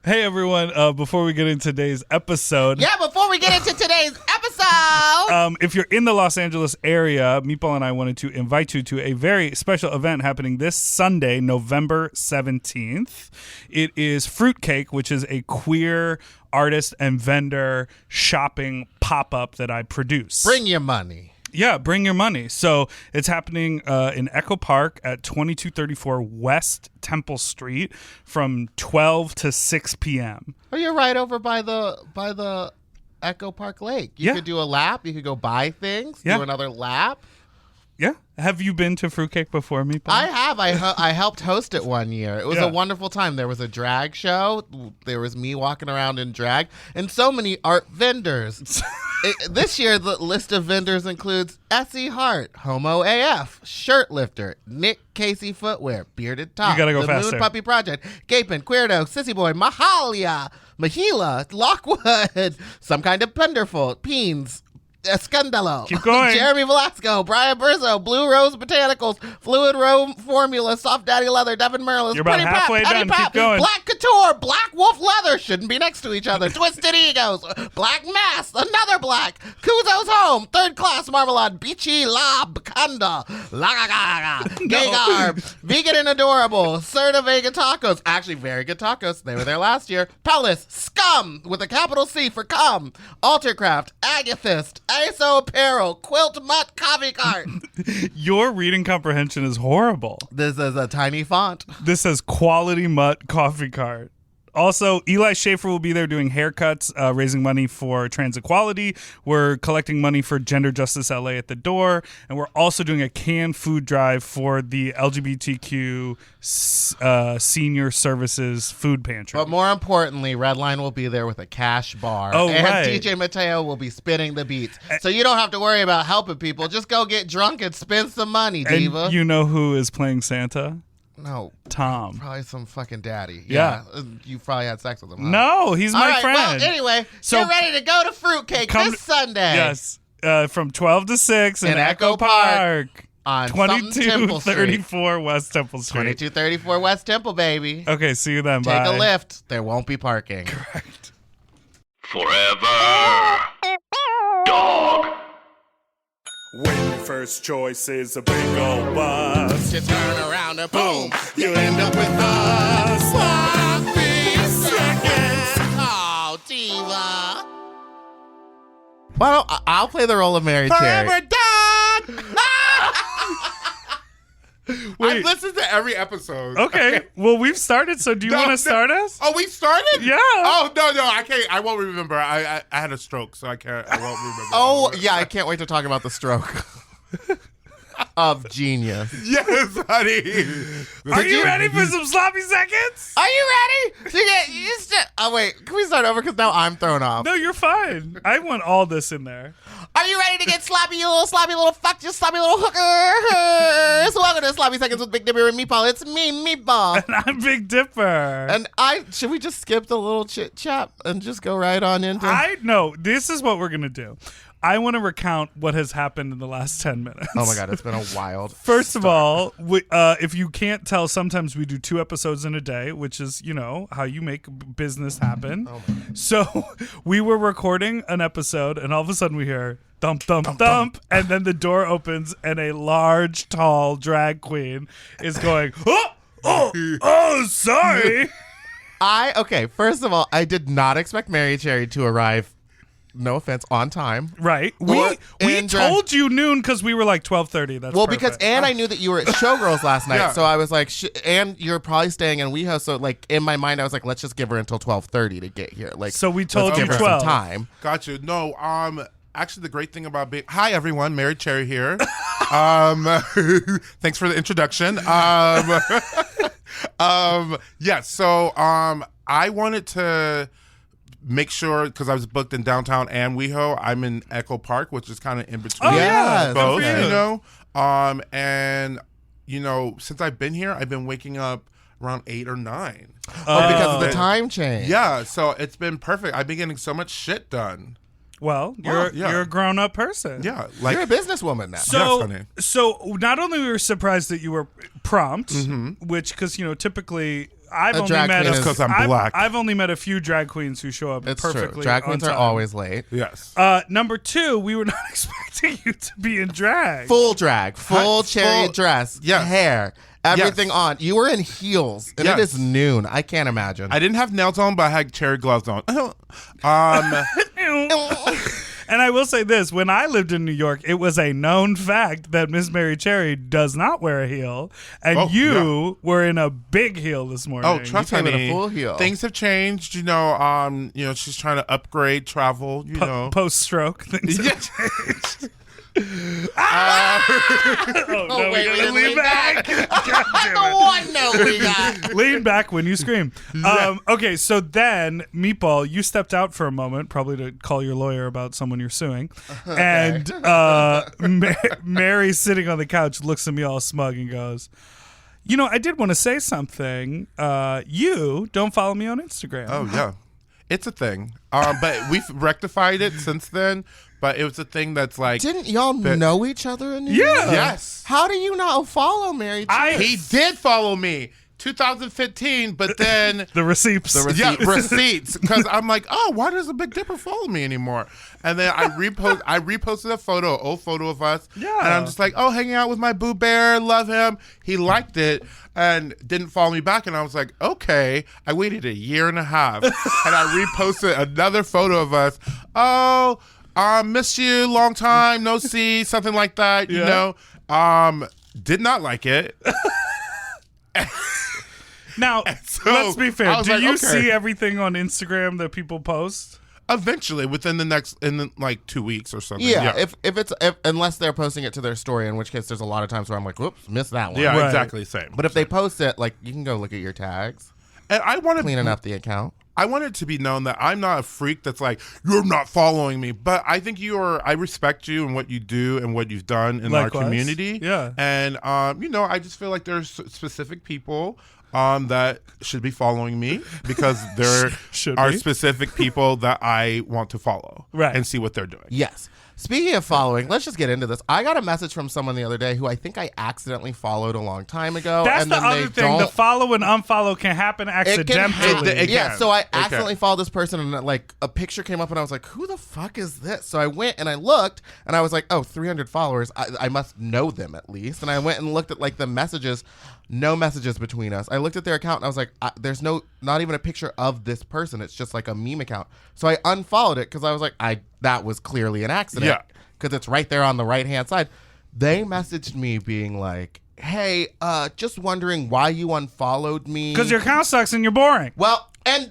Hey, everyone. Before we get into today's episode. If you're in the Los Angeles area, Meatball and I wanted to invite you to a very special event happening this Sunday, November 17th. It is Fruitcake, which is a queer artist and vendor shopping pop-up that I produce. Bring your money. Yeah, bring your money. So it's happening in Echo Park at 2234 West Temple Street from 12 to 6 p.m. Oh, you're right over by the Echo Park Lake. You could do a lap. You could go buy things. Do another lap. Yeah. Have you been to Fruitcake before, Meatball? I have. I helped host it one year. It was a wonderful time. There was a drag show. There was me walking around in drag, and so many art vendors. This year, the list of vendors includes Essie Hart, Homo AF, Shirt Lifter, Nick Casey Footwear, Bearded Top, you gotta go The faster. Moon Puppy Project, Gapin, Queerdo, Sissy Boy, Mahalia, Mahila, Lockwood, Some Kind of Penderful, Peens, Escandalo. Keep going. Jeremy Velasco, Brian Burzo, Blue Rose Botanicals, Fluid Rome Formula, Soft Daddy Leather, Devin Merlis, You're about Pretty halfway Pat, done. Patty Keep going. Black Couture, Black Wolf Leather, shouldn't be next to each other, Twisted Egos, Black Mass, Another Black, Kuzo's Home, Third Class Marmalade, Beachy La Bacanda, La Gaga, Gay Garb, Vegan and Adorable, Serta Vega Tacos, actually very good tacos, they were there last year, Pellis, Scum, with a capital C for cum, Altercraft, Agathyst, ISO Apparel, Quilt Mutt Coffee Cart. Your reading comprehension is horrible. This is a tiny font. This says Quality Mutt Coffee Cart. Also, Eli Schaefer will be there doing haircuts, raising money for trans equality. We're collecting money for Gender Justice LA at the door. And we're also doing a canned food drive for the LGBTQ Senior Services Food Pantry. But more importantly, Redline will be there with a cash bar. Oh, and right. DJ Mateo will be spinning the beats. So you don't have to worry about helping people. Just go get drunk and spend some money, diva. And you know who is playing Santa? No. Tom. Probably some fucking daddy. Yeah. You probably had sex with him, huh? No, he's my All right, friend. Well, anyway, So get ready to go to Fruitcake this Sunday. Yes. From 12 to 6 in Echo Echo Park. On 2234 West Temple Street. 2234 West Temple, baby. Okay, see you then. Take Bye. a lift. There won't be parking. Correct. Forever. Dog. When your first choice is a big old bus, You turn around and boom, you end up with us. sloppy seconds. Oh, diva. Well, I'll play the role of Merrie Cherry. Forever dog. Wait. I've listened to every episode. Okay, well, we've started, so do you want to start us? Oh, we started? Yeah. Oh, no, I can't. I won't remember. I had a stroke, so I won't remember. Oh, yeah, I can't wait to talk about the stroke of genius. Yes, honey. Are you ready for some sloppy seconds? Are you ready to get used to... Oh, wait, can we start over? Because now I'm thrown off. No, you're fine. I want all this in there. Are you ready to get sloppy, you sloppy little fuck, you sloppy little hookers? Welcome to Sloppy Seconds with Big Dipper and Meatball. It's me, Meatball. And I'm Big Dipper. And should we just skip the little chit-chat and just go right on into... No, this is what we're going to do. I want to recount what has happened in the last 10 minutes. Oh, my God, it's been a wild First of all, if you can't tell, sometimes we do 2 episodes in a day, which is, how you make business happen. So we were recording an episode, and all of a sudden we hear thump, thump, thump, and then the door opens, and a large, tall drag queen is going, sorry. Okay, first of all, I did not expect Merrie Cherry to arrive, no offense, on time. Right. We told you noon because we were like 12:30. That's well, perfect. because I knew that you were at Showgirls last night, Yeah. so I was like, and you're probably staying in WeHo, so like in my mind, I was like, let's just give her until 12:30 to get here. Like, So we told let's you give her 12. some time. Got you. No, actually, the great thing about Hi, everyone. Merrie Cherry here. Thanks for the introduction. Yeah, so I wanted to make sure, because I was booked in downtown and WeHo, I'm in Echo Park, which is kind of in between yeah, both, good for you. And, since I've been here, I've been waking up around 8 or 9. Because of the time change. Yeah, so it's been perfect. I've been getting so much shit done. Well, you're a grown-up person. Yeah. You're a businesswoman now. So, Yes, honey. so not only were we surprised that you were prompt, which, because, typically I've A only drag met queen Just 'cause I'm black. I've only met a few drag queens who show up It's perfectly. true. Drag queens on are time. always late. Yes. Number 2, we were not expecting you to be in drag. Full drag, full Hi- cherry full- dress, yes. hair, everything Yes. on. You were in heels, and it Yes. is noon. I can't imagine. I didn't have nails on, but I had cherry gloves on. And I will say this, when I lived in New York, it was a known fact that Miss Merrie Cherry does not wear a heel, and Oh, you were in a big heel this morning. Oh, trust came in a me, full heel. things have changed. She's trying to upgrade travel. Post-stroke, things have Yeah. changed. Oh, no, wait, we we gotta didn't lean lean back. God damn the it. one note we got. Lean back when you scream. Okay, so then, Meatball, you stepped out for a moment, probably to call your lawyer about someone you're suing. And Mary, sitting on the couch, looks at me all smug and goes, I did want to say something. You don't follow me on Instagram. Oh yeah, it's a thing. But we've rectified it since then. But it was a thing that's like. Didn't y'all know each other in New Yeah. York? Yes. How do you not follow Merrie Cherry? He did follow me 2015, but then The receipts. yeah, receipts, because I'm like, oh, why does the Big Dipper follow me anymore? And then I reposted a photo, old photo of us, Yeah. and I'm just like, oh, hanging out with my boo bear, love him. He liked it and didn't follow me back, and I was like, okay. I waited a year and a half, and I reposted another photo of us. Oh, miss you, long time no see, something like that. You Yeah. know, did not like it. Now, so let's be fair. I was Do like, you okay. see everything on Instagram that people post? Eventually, within like 2 weeks or something. Yeah, if unless they're posting it to their story, in which case there's a lot of times where I'm like, whoops, missed that one. yeah, Right. exactly same. But if they post it, like, you can go look at your tags, and I want cleaning up the account. I want it to be known that I'm not a freak that's like, you're not following me. But I think I respect you and what you do and what you've done in Likewise. our community. Yeah. And, I just feel like there's specific people that should be following me because there Should are be. specific people that I want to follow Right. and see what they're doing. Yes. Speaking of following, let's just get into this. I got a message from someone the other day who I think I accidentally followed a long time ago. That's and the then other they thing. The don't- follow and unfollow can happen It can accidentally. happen. It Yeah, can. so I It can. accidentally followed this person and like a picture came up and I was like, who the fuck is this? So I went and I looked and I was like, oh, 300 followers. I must know them at least. And I went and looked at like the messages. No messages between us. I looked at their account and I was like, there's not even a picture of this person. It's just like a meme account. So I unfollowed it because I was like, that was clearly an accident. Yeah. Because it's right there on the right hand side. They messaged me being like, hey, just wondering why you unfollowed me. Because your account sucks and you're boring. Well, and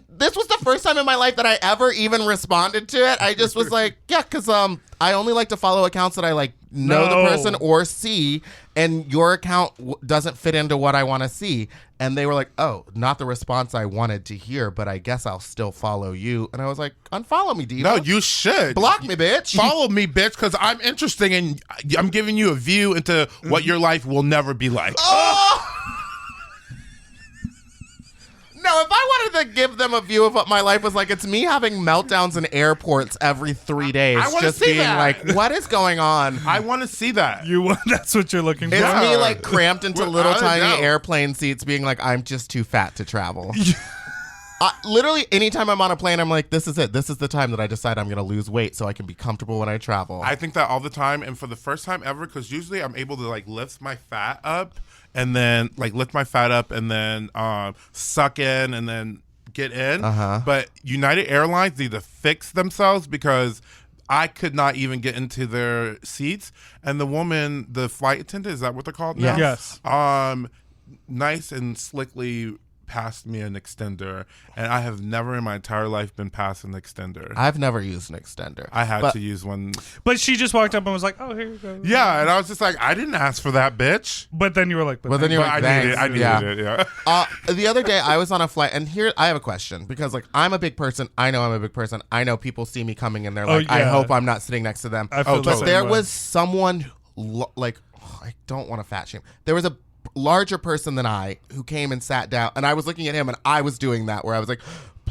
this was the first time in my life that I ever even responded to it. I just was like, yeah, because I only like to follow accounts that I like know No. the person or see, and your account doesn't fit into what I want to see. And they were like, oh, not the response I wanted to hear, but I guess I'll still follow you. And I was like, unfollow me, Diva. No, you should. Block me, bitch. Follow me, bitch, because I'm interesting and I'm giving you a view into what your life will never be like. Oh! No, if I wanted to give them a view of what my life was like, it's me having meltdowns in airports every 3 days. I wanna Just see being that. like, what is going on? I want to see that. That's what you're looking for. It's Yeah. me like cramped into little I tiny know. airplane seats being like, I'm just too fat to travel. Literally, anytime I'm on a plane, I'm like, this is it. This is the time that I decide I'm going to lose weight so I can be comfortable when I travel. I think that all the time, and for the first time ever, because usually I'm able to like lift my fat up and then suck in and then get in. But United Airlines need to fix themselves because I could not even get into their seats. And the woman, the flight attendant, is that what they're called now? Yes. Nice and slickly passed me an extender, and I have never in my entire life been passed an extender. I've never used an extender. I had But- to use one. But she just walked up and was like, oh, here you go. Yeah, and I was just like, I didn't ask for that, bitch. But then you were like, Well, then you're But like, I needed thanks. it. Yeah. The other day I was on a flight, and here I have a question because like I'm a big person. I know I'm a big person. I know people see me coming and they're like, I yeah. hope I'm not sitting next to them. I feel the But same there way. was someone like, I don't want to fat shame. There was a larger person than I who came and sat down, and I was looking at him and I was doing that where I was like,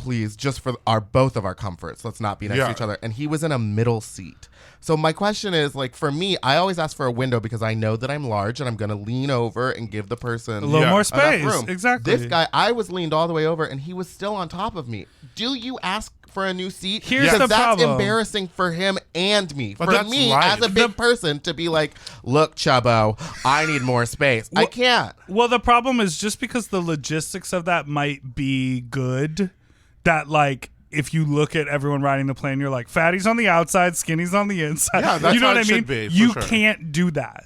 please, just for both of our comforts, let's not be next to each other. And he was in a middle seat. So my question is, like, for me, I always ask for a window because I know that I'm large and I'm going to lean over and give the person a little more enough space. room. Exactly. This guy, I was leaned all the way over and he was still on top of me. Do you ask for a new seat? Here's because the that's problem. embarrassing for him and me. But for that's me, life. as a big person, to be like, look, Chubbo, I need more space. I can't. Well, the problem is just because the logistics of that might be good, that like if you look at everyone riding the plane, you're like, fatty's on the outside, skinny's on the inside. Yeah, that's you know how what it I mean? should be, for You sure. can't do that.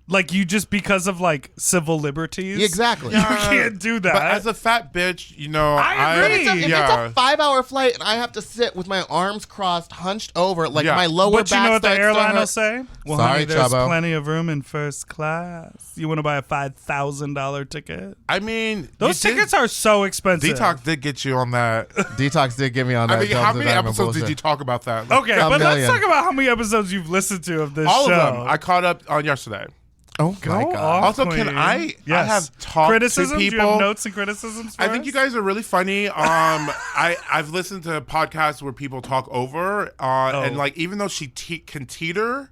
Like you just because of like civil liberties. Exactly. You can't do that. But as a fat bitch, you know, I agree. If it's a 5-hour flight and I have to sit with my arms crossed, hunched over, like my lower but back you know what the starts to airline hurt. will say? Well, Sorry, honey, there's Chubbo. plenty of room in first class. You want to buy a $5,000 ticket? I mean, Those tickets are so expensive. Detox did get you on that. Detox did get me on that. I mean, how Delta many Diamond episodes did bullshit. you talk about that? Okay, A but million. let's talk about how many episodes you've listened to of this All show. of them. I caught up on yesterday. Oh my Go God. off, Also, queen. can I Yes. have talked criticisms? to Do you have people? notes and criticisms for I think us? you guys are really funny. I've listened to podcasts where people talk over, and like even though she can teeter,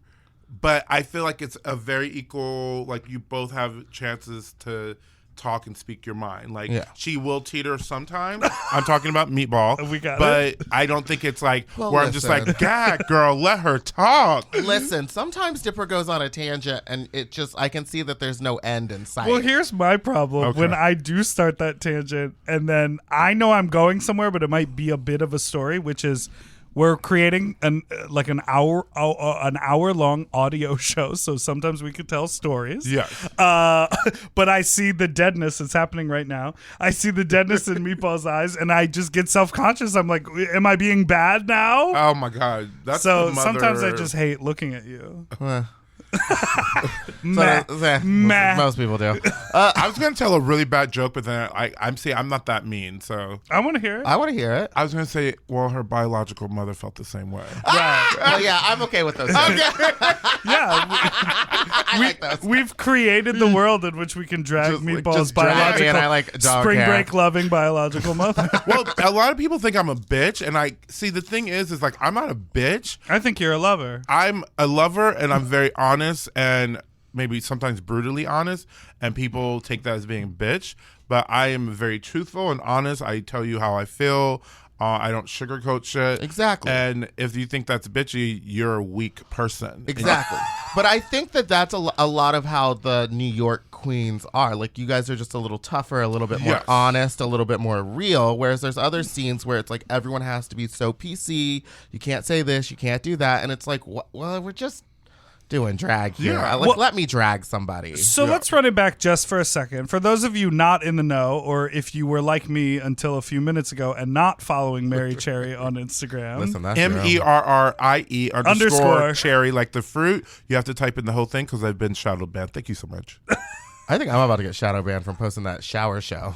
but I feel like it's a very equal. Like you both have chances to talk and speak your mind. Like she will teeter sometimes. I'm talking about Meatball. We got but it. I don't think it's like Well, where I'm just listen. like, God, girl, let her talk. Listen, sometimes Dipper goes on a tangent and I can see that there's no end in sight. Well, here's my problem. Okay. When I do start that tangent, and then I know I'm going somewhere, but it might be a bit of a story, which is we're creating an hour long audio show. So sometimes we could tell stories. Yes. But I see the deadness. It's happening right now. I see the deadness in Meatball's eyes, and I just get self-conscious. I'm like, am I being bad now? Oh my God. That's So the mother. sometimes I just hate looking at you. Most people do. I was gonna tell a really bad joke, but then I'm not that mean. So I want to hear it. I want to hear it. I was gonna say, well, her biological mother felt the same way. Right. Well, yeah, I'm okay with those. Yeah. I like those. We've created the world in which we can drag Meatball's just drag biological, me, and I like don't spring care. break loving biological mother. Well, a lot of people think I'm a bitch, and I see the thing is like I'm not a bitch. I think you're a lover. I'm a lover, and I'm very honest, and maybe sometimes brutally honest, and people take that as being a bitch. But I am very truthful and honest. I tell you how I feel. I don't sugarcoat shit. Exactly. And if you think that's bitchy, you're a weak person. Exactly. But I think that's a lot of how the New York queens are. Like, you guys are just a little tougher, a little bit more honest, a little bit more real, whereas there's other scenes where it's like everyone has to be so PC. You can't say this, you can't do that. And it's like, well, we're just doing drag here. Yeah. Like, let me drag somebody. So let's run it back just for a second. For those of you not in the know, or if you were like me until a few minutes ago and not following Merrie Cherry on Instagram. Listen, that's your own. MERRIE Underscore. cherry, like the fruit. You have to type in the whole thing because I've been shadow banned. Thank you so much. I think I'm about to get shadow banned from posting that shower show.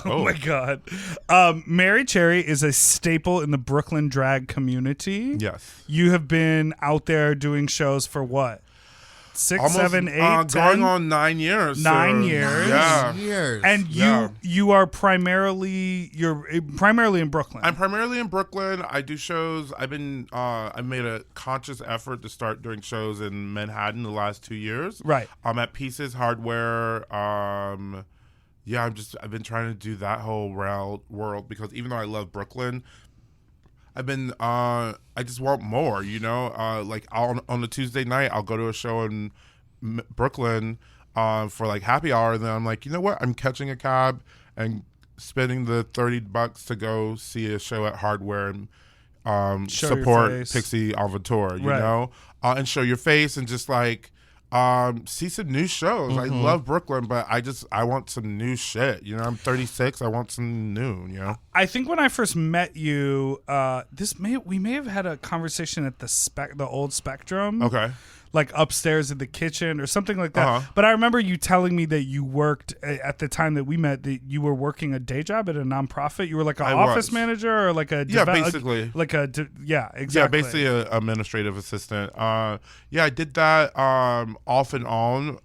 Oh my God. Merrie Cherry is a staple in the Brooklyn drag community. Yes. You have been out there doing shows for what? 6, Almost, 7, 8, 10? going on 9 years. 9 so, years? Yeah. Years. And you are primarily in Brooklyn. I'm primarily in Brooklyn. I do shows. I made a conscious effort to start doing shows in Manhattan the last 2 years. Right. I'm at Pieces Hardware. I've been trying to do that whole world because even though I love Brooklyn, I've been I just want more, you know. Like on a Tuesday night, I'll go to a show in Brooklyn for like happy hour, and then I'm like, you know what? I'm catching a cab and spending the $30 to go see a show at Hardware and Show your support face. Pixie on tour, you Right. know, and show your face and just like see some new shows. I love Brooklyn, but I want some new shit. You know, I'm 36. I want some new. You know, I think when I first met you, we may have had a conversation at the old Spectrum. okay. Like upstairs in the kitchen or something like that. Uh-huh. But I remember you telling me that you worked at the time that we met, that you were working a day job at a nonprofit. You were like an office manager or like a basically. exactly. Yeah, basically an administrative assistant. I did that off and on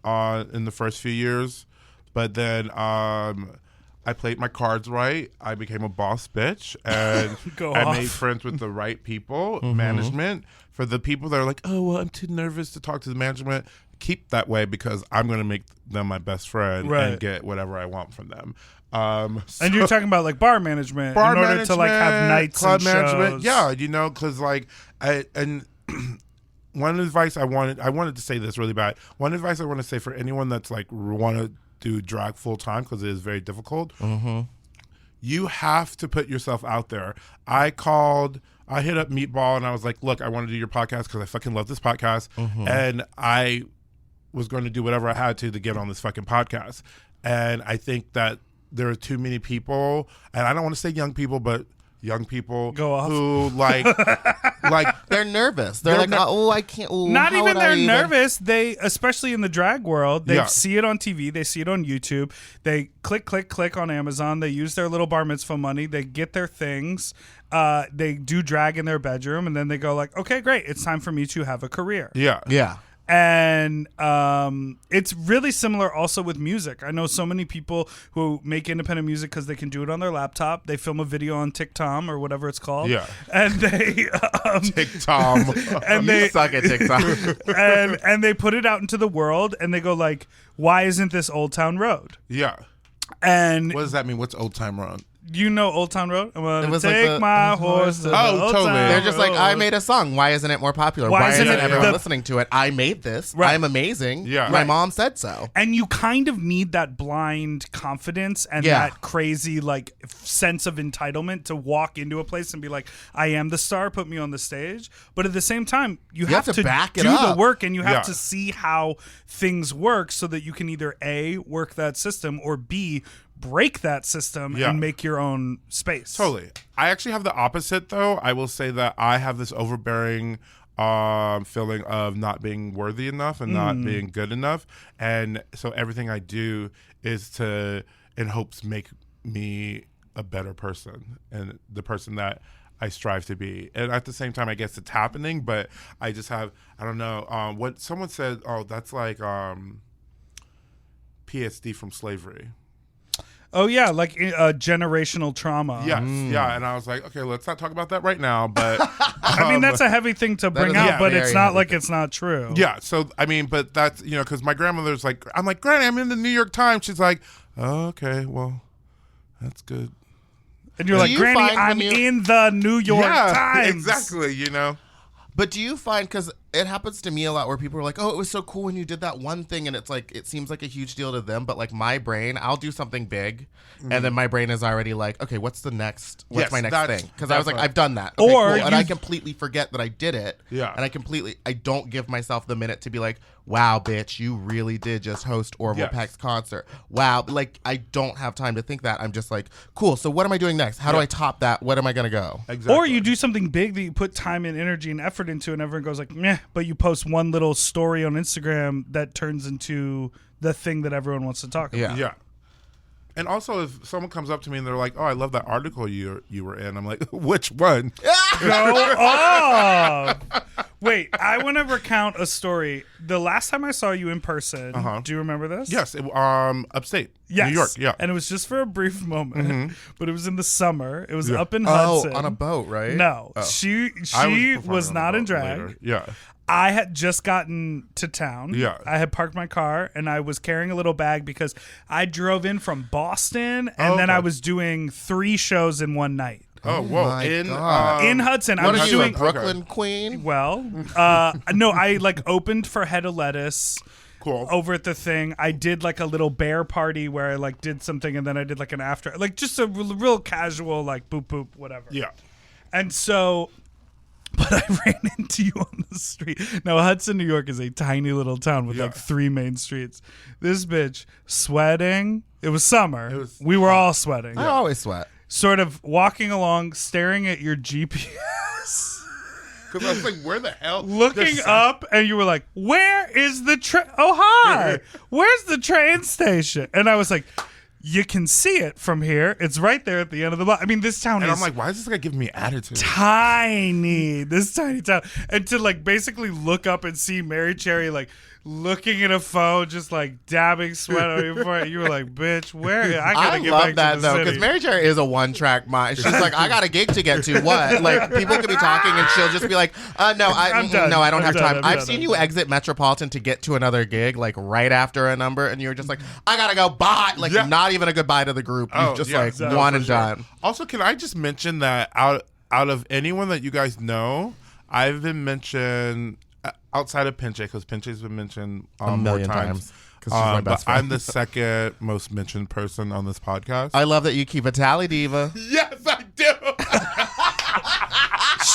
in the first few years, but then I I played my cards right. I became a boss bitch, and Go I off. made friends with the right people, management. For the people that are like, oh, well, I'm too nervous to talk to the management, keep that way because I'm going to make them my best friend Right. and get whatever I want from them. And you're talking about like bar management in order to like have nights club and management. shows. Yeah, because like, and one advice I wanted to say this really bad. One advice I want to say for anyone that's like want to do drag full time because it is very difficult. You have to put yourself out there. I hit up Meatball and I was like, look, I want to do your podcast because I fucking love this podcast. And I was going to do whatever I had to get on this fucking podcast. And I think that there are too many people, and I don't want to say young people, but young people Go off. who like They're nervous. They're like, oh, I can't. Oh, Not how even would I they're nervous. They, especially in the drag world, they Yeah. see it on TV. They see it on YouTube. They click on Amazon. They use their little bar mitzvah money. They get their things. They do drag in their bedroom, and then they go like, okay, great. It's time for me to have a career. yeah. Yeah. And it's really similar also with music. I know so many people who make independent music because they can do it on their laptop. They film a video on TikTok or whatever it's called. Yeah. And they TikTok. and You they suck at TikTok. and they put it out into the world and they go like, why isn't this Old Town Road? Yeah. And What does that mean? What's Old Time Road? you know Old Town Road? I'm gonna It was take like the- my horse to the Oh, Old totally. Town They're just like, I Road. made a song. Why isn't it more popular? Why Why isn't isn't it everyone the- listening to it? I made this. Right. I'm amazing. Yeah. My Right. mom said so. And you kind of need that blind confidence and Yeah. that crazy like sense of entitlement to walk into a place and be like, I am the star, put me on the stage. But at the same time, you have have to back it do the up. work and you have Yeah. to see how things work so that you can either A, work that system, or B, break that system Yeah. and make your own space. Totally. I actually have the opposite, though. I will say that I have this overbearing feeling of not being worthy enough and not being good enough. And so everything I do is to, in hopes, make me a better person and the person that I strive to be. And at the same time, I guess it's happening, but I just have, I don't know, what someone said, oh, that's like PSD from slavery. Oh yeah, like generational trauma. Yes, yeah. And I was like, okay, let's not talk about that right now. But I mean, that's a heavy thing to bring is out, a but very it's not heavy like thing. it's not true. yeah. So I mean, but that's because my grandmother's like, I'm like, Granny, I'm in the New York Times. She's like, oh, okay, well, that's good. And you're Do like, you Granny, find when I'm you- in the New York Times. exactly. But do you find, because it happens to me a lot where people are like, oh, it was so cool when you did that one thing, and it's like, it seems like a huge deal to them, but like my brain, I'll do something big, and then my brain is already like, okay, what's my next Yes, thing? that's- Because I was like, that's I've done that. Okay, Or cool. And I you- completely forget that I did it. Yeah. And I don't give myself the minute to be like, wow, bitch, you really did just host Orville Yes. Peck's concert. Wow. Like, I don't have time to think that. I'm just like, cool, so what am I doing next? How do I top that? What am I going to go? Exactly. Or you do something big that you put time and energy and effort into, and everyone goes like, meh, but you post one little story on Instagram that turns into the thing that everyone wants to talk about. Yeah. And also, if someone comes up to me and they're like, "Oh, I love that article you were in," I'm like, "Which one?" Go off. Wait, I want to recount a story. The last time I saw you in person, do you remember this? Yes, upstate, Yes. New York. Yeah, And it was just for a brief moment, but it was in the summer. It was Yeah. up in Oh, Hudson. on a boat, right? No, Oh. she I was performing on not the in boat drag. later. Yeah, I had just gotten to town. Yeah. I had parked my car and I was carrying a little bag because I drove in from Boston and then okay. I was doing 3 shows in one night. Oh, whoa! my In God. In Hudson. I What was are you, doing a Brooklyn queen? well. No, I like opened for Head of Lettuce. cool. Over at the thing, I did like a little bear party where I like did something and then I did like an after, like just a real casual like boop boop whatever. Yeah, And so, but I ran into you on the street. Now, Hudson, New York is a tiny little town with like 3 main streets. This bitch sweating. It was summer. We were all sweating. I always sweat. Sort of walking along, staring at your GPS, because I was like, "Where the hell?" looking There's- up, and you were like, "Where is the train? Oh, hi. Where's the train station?" And I was like, "You can see it from here. It's right there at the end of the block." I mean, this town And is I'm like, "Why is this guy giving me attitude?" tiny, this tiny town, and to like basically look up and see Merrie Cherry like looking at a phone, just like dabbing sweat on your forehead. You were like, bitch, where? I gotta I get love back that to the though, city. because Merrie Cherry is a one-track mind. She's like, I got a gig to get to. What? Like, people could be talking, and she'll just be like, no, I'm done. no, I don't I'm have done. time. I'm I've done. seen I'm you done. exit Metropolitan to get to another gig, like right after a number, and you're just like, I gotta go. Bye. Like, not even a goodbye to the group. You just like exactly. one For and sure. done. Also, can I just mention that out of anyone that you guys know, I've been mentioned outside of Pinche, because Pinche's been mentioned A million more times. 'Cause she's my best but friend. I'm the second most mentioned person on this podcast. I love that you keep a tally, diva. Yes, I do.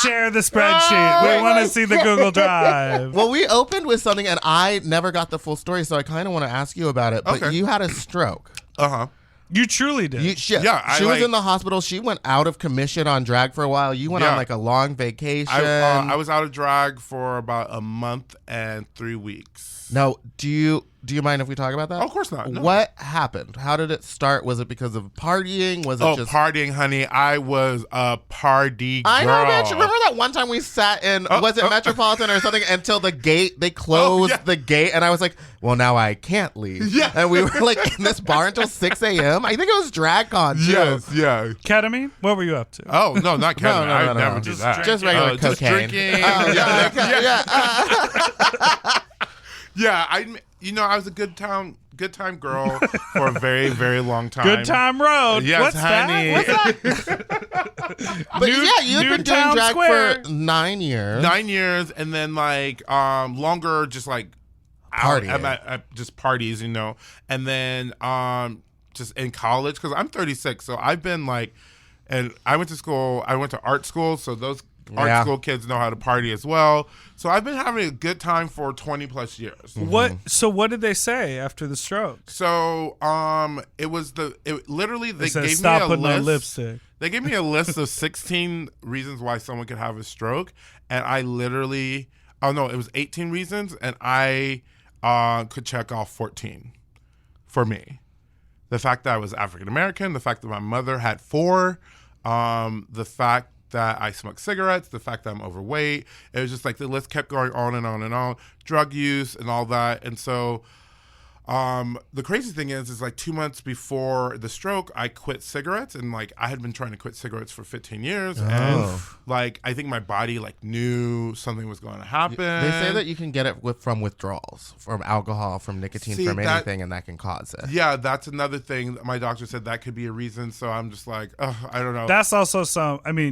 Share the spreadsheet. We want to see the Google Drive. Well, we opened with something, and I never got the full story, so I kind of want to ask you about it. But Okay. you had a stroke. Uh-huh. You truly did. She I was like- in the hospital. She went out of commission on drag for a while. You went on Yeah. like a long vacation. I was out of drag for about a month and 3 weeks. No, do you mind if we talk about that? Of course not, no. What happened? How did it start? Was it because of partying? Was it just Partying, honey. I was a party girl. I know, bitch. Remember that one time we sat in, was it Metropolitan or something, until the gate, they closed the gate, and I was like, well, now I can't leave. Yeah. And we were like in this bar until 6 a.m. I think it was DragCon, too. Yes, yeah. Ketamine? What were you up to? Oh, no, not ketamine. no, I no, would no. never do Just that. Just regular Just cocaine. drinking. Oh, yeah, okay, yeah. Yeah, I was a good time girl for a very, very long time. Good Time Road. Yes, What's honey. that? What's that? But yeah, you've been doing Newtown drag Square. for 9 years. 9 years, and then like longer, just like out Partying. at just parties, and then just in college, because I'm 36, so I've been like, and I went to art school, so those art school kids know how to party as well. So I've been having a good time for 20 plus years. So what did they say after the stroke? So it literally they They said, gave stop me a putting list. on lipstick. They gave me a list of 16 reasons why someone could have a stroke, and I literally, it was 18 reasons, and I could check off 14 for me. The fact that I was African American, the fact that my mother had 4, the fact that I smoke cigarettes, the fact that I'm overweight. It was just like the list kept going on and on and on. Drug use and all that. And so the crazy thing is like 2 months before the stroke, I quit cigarettes, and like I had been trying to quit cigarettes for 15 years, and like I think my body like knew something was going to happen. They say that you can get it from withdrawals, from alcohol, from nicotine, from anything, and that can cause it. Yeah, that's another thing. My doctor said that could be a reason. So I'm just like, I don't know. That's also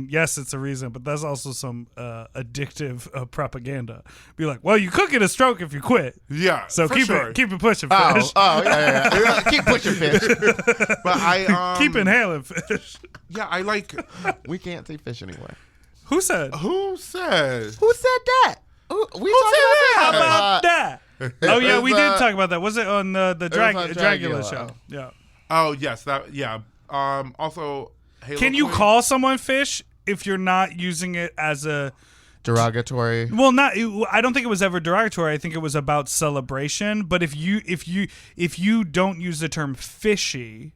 yes, it's a reason, but that's also some addictive propaganda. Be like, well, you could get a stroke if you quit. Yeah, So for keep sure. it pushing, Oh, fish. yeah. Keep pushing, fish. But I Keep inhaling, fish. Yeah, I like. We can't say fish anymore. Who said? Who says? Who said that? We talked about How that. about that? Oh yeah, was, we did talk about that. Was it on the on Dragula Dragula. show? Yeah. Oh yes, that yeah. Also, Halo Can you Queen. call someone fish if you're not using it as a Derogatory. well? Not. I don't think it was ever derogatory. I think it was about celebration. But if you don't use the term fishy,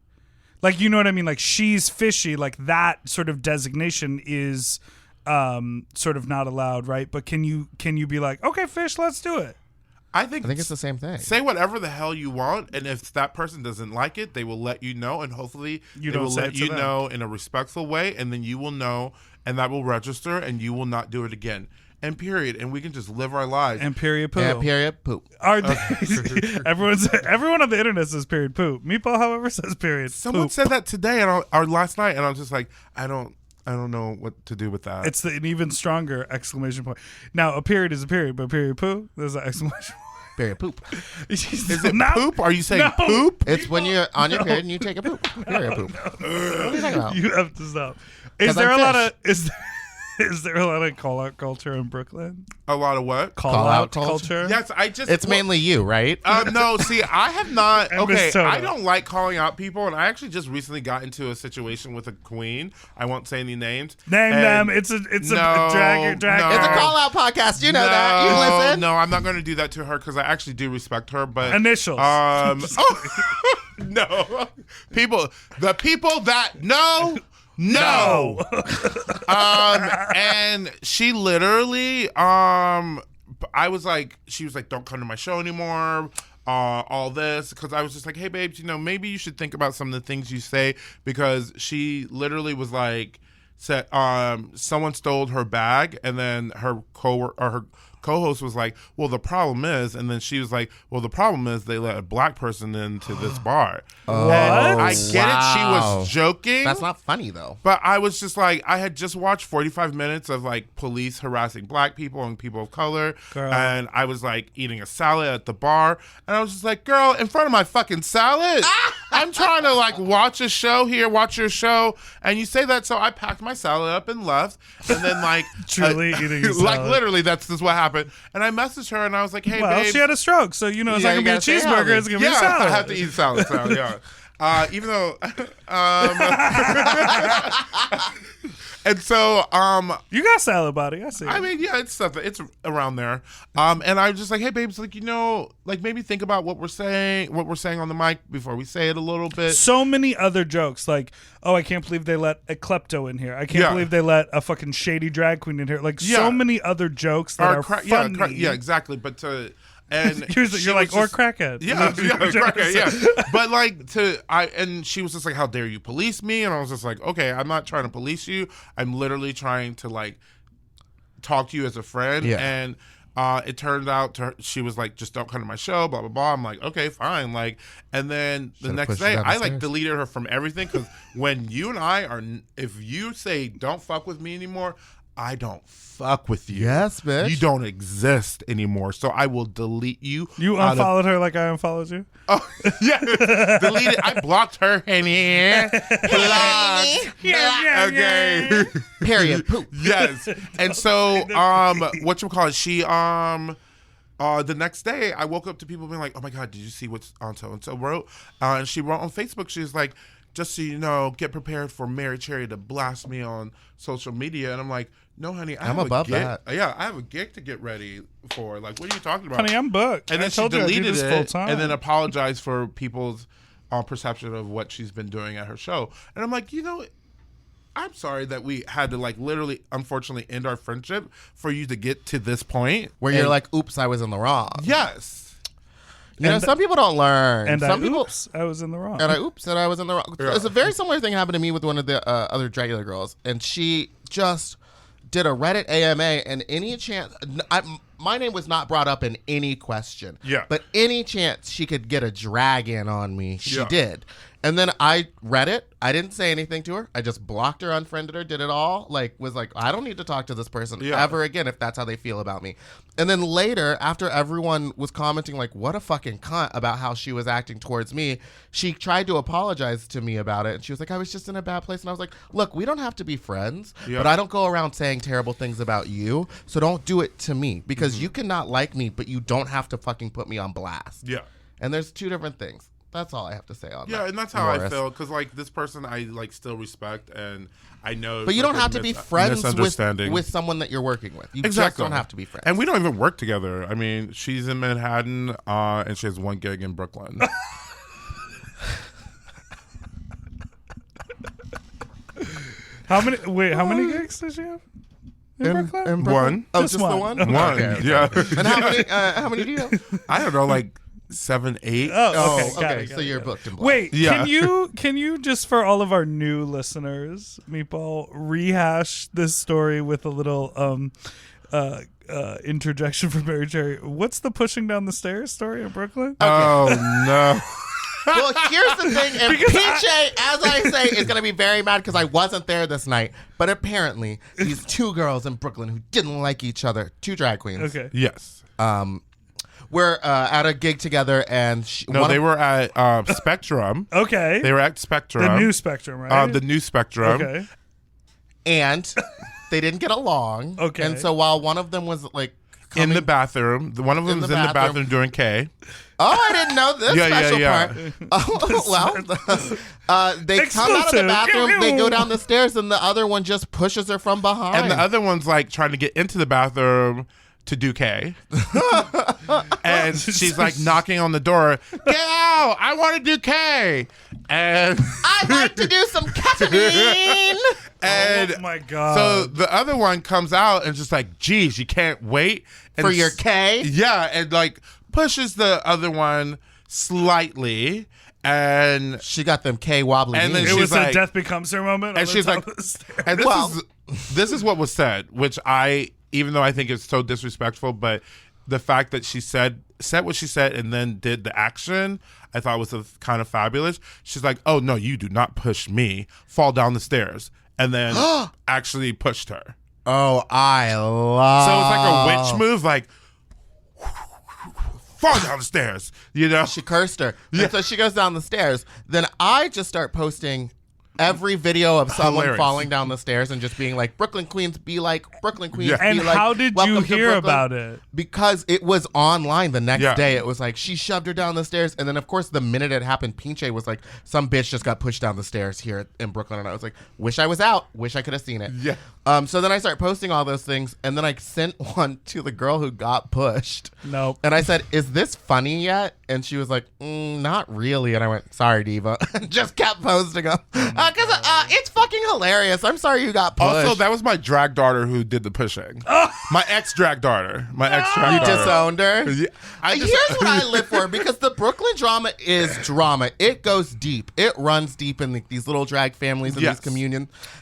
like you know what I mean, like she's fishy, like that sort of designation is sort of not allowed, right? But can you be like, okay, fish, let's do it? I think it's the same thing. Say whatever the hell you want, and if that person doesn't like it, they will let you know, and hopefully You they don't will say let it to you them. know in a respectful way, and then you will know, and that will register, and you will not do it again. And period. And we can just live our lives. And period poo. Yeah, period. Poop. Everyone on the internet says period poop. Meatball, however, says period Someone poop. said that today or last night, and I was just like, I don't know what to do with that. It's an even stronger exclamation point. Now, a period is a period, but period poo, there's an exclamation point. Period. Poop. Is it poop? Are you saying No. poop? It's when you're on your period and you take a poop. Period. Poop. What are you talking about? You have to stop. 'Cause Is there I'm a lot fish. of is there a lot of call out culture in Brooklyn? A lot of what? Call out culture? culture? Yes, I just. It's mainly you, right? No, see, I have not. And Okay, Miss Toto. I don't like calling out people, and I actually just recently got into a situation with a queen. I won't say any names. Name And them. It's a drag. no. It's a call out podcast. You know that. You listen. No, I'm not going to do that to her because I actually do respect her. But Initials. no, the people that know. No. And she literally I was like, she was like, don't come to my show anymore. All this, because I was just like, hey babes, maybe you should think about some of the things you say, because she literally was like, said someone stole her bag, and then her co-host was like, well, the problem is, and then she was like, well, the problem is they let a black person into this bar. What? And I get it, she was joking. That's not funny though. But I was just like, I had just watched 45 minutes of like police harassing black people and people of color. Girl. And I was like eating a salad at the bar. And I was just like, girl, in front of my fucking salad. I'm trying to like watch a show here, watch your show. And you say that. So I packed my salad up and left. And then like. Truly eating a like salad. literally, that's just what happened. And I messaged her and I was like, hey, Well, babe. she had a stroke, so it's Yeah, not gonna you be a gotta stay cheeseburger. healthy. It's gonna be a salad. I have to eat salad. So, yeah. Even though, and so, You got salad body. I see. I mean, yeah, it's stuff. It's around there. And I was just like, hey, babes, like, like maybe think about what we're saying on the mic before we say it a little bit. So many other jokes, like, oh, I can't believe they let a klepto in here. I can't Yeah. believe they let a fucking shady drag queen in here. Like, Yeah. so many other jokes that are funny. Yeah, exactly. But and You're she like, was or just- crackhead. Yeah, crackhead, yeah. But like and she was just like, how dare you police me? And I was just like, okay, I'm not trying to police you. I'm literally trying to like talk to you as a friend. Yeah. And it turned out she was like, just don't come to my show, blah, blah, blah. I'm like, okay, fine. Like, and then the Should've next pushed her day down the I like stairs. deleted her from everything, because when you and I are, if you say don't fuck with me anymore, I don't fuck with you. Yes, bitch. You don't exist anymore. So I will delete you. You out of- unfollowed her like I unfollowed you? Oh, yeah. Deleted. I blocked her, honey. Blocked. Okay. Period. Poop. Yes. And so, whatchamacallit, she, the next day, I woke up to people being like, oh my God, did you see what so-and-so wrote? And she wrote on Facebook, she was like, just so you know, get prepared for Merrie Cherry to blast me on social media. And I'm like, no, honey, I'm above that. Yeah, I have a gig to get ready for. Like, what are you talking about? Honey, I'm booked. And I then she told you I do deleted this it full time. and then apologized for people's perception of what she's been doing at her show. And I'm like, I'm sorry that we had to like literally, unfortunately, end our friendship for you to get to this point Where you're like, oops, I was in the wrong. yes. Some people don't learn. And some people, I was in the wrong. And I was in the wrong. Yeah. It's a very similar thing happened to me with one of the other regular girls, and she just did a Reddit AMA, and any chance, my name was not brought up in any question. Yeah. But any chance she could get a drag in on me, she Yeah. did. And then I read it. I didn't say anything to her. I just blocked her, unfriended her, did it all. Was like, I don't need to talk to this person Yeah. ever again if that's how they feel about me. And then later, after everyone was commenting like, what a fucking cunt about how she was acting towards me, she tried to apologize to me about it. And she was like, I was just in a bad place. And I was like, look, we don't have to be friends, Yeah. but I don't go around saying terrible things about you. So don't do it to me, because you cannot like me, but you don't have to fucking put me on blast. Yeah. And there's two different things. That's all I have to say on that. Yeah, and that's how I Morris. feel, because like this person I like still respect, and I know. But you like, don't have to be friends with someone that you're working with. You just don't have to be friends. And we don't even work together. I mean, she's in Manhattan, and she has one gig in Brooklyn. How many gigs does she have? In Brooklyn? in Brooklyn? One. Oh, Just just the one. one? One, Okay. yeah. And how many do you have? I don't know, like 7, 8. Oh, okay. Oh, got okay. it, So got it, you're got it. booked and blocked. Wait, Yeah. can you just for all of our new listeners, Meatball, rehash this story with a little interjection from Merrie Cherry? What's the pushing down the stairs story in Brooklyn? Oh no. Well, here's the thing. And Because PJ, as I say, is going to be very mad because I wasn't there this night. But apparently, these two girls in Brooklyn who didn't like each other, two drag queens, Okay. Yes. were at a gig together, and No, they were at Spectrum. Okay. They were at Spectrum. the new Spectrum, right? The new Spectrum. Okay. and they didn't get along. Okay. And so while one of them was like In the bathroom. One of them was in the bathroom. bathroom doing K. oh, I didn't know this Yeah, yeah, special yeah. part. Well, they come out of the Exclusive. bathroom, they go down the stairs, and the other one just pushes her from behind. And the other one's like trying to get into the bathroom to do K. And she's like knocking on the door. Get out! I want to do K. And I'd like to do some ketamine. and Oh my God. So the other one comes out and just like, geez, you can't wait. And For your K? Yeah, and like pushes the other one slightly. And She got them K wobbly And then knees. it she's was like- a death becomes her moment. and on the she's top like, of the stairs. and this is what was said, which even though I think it's so disrespectful, but the fact that she said what she said and then did the action, I thought was kind of fabulous. She's like, "Oh no, you do not push me. Fall down the stairs," and then actually pushed her. Oh, I love. So it's like a witch move, like fall down the stairs. You know, She cursed her. And so she goes down the stairs. Then I just start posting every video of someone Hilarious. falling down the stairs and just being like, Brooklyn Queens be like, Brooklyn Queens Yeah. be And like. how did you "Welcome to hear Brooklyn." about it? Because it was online the next Yeah. day. It was like, she shoved her down the stairs. And then, of course, the minute it happened, Pinche was like, some bitch just got pushed down the stairs here in Brooklyn. And I was like, wish I was out. Wish I could have seen it. Yeah. So then I start posting all those things. And then I sent one to the girl who got pushed. Nope. And I said, is this funny yet? And she was like, not really. And I went, sorry, Diva. And just kept posting them. Because it's fucking hilarious. I'm sorry you got pushed. also that was my drag daughter who did the pushing. My ex drag daughter. My ex drag you daughter. disowned her? Yeah, Here's what I live for, because the Brooklyn drama is drama. It goes deep. It runs deep in these little drag families and Yes. these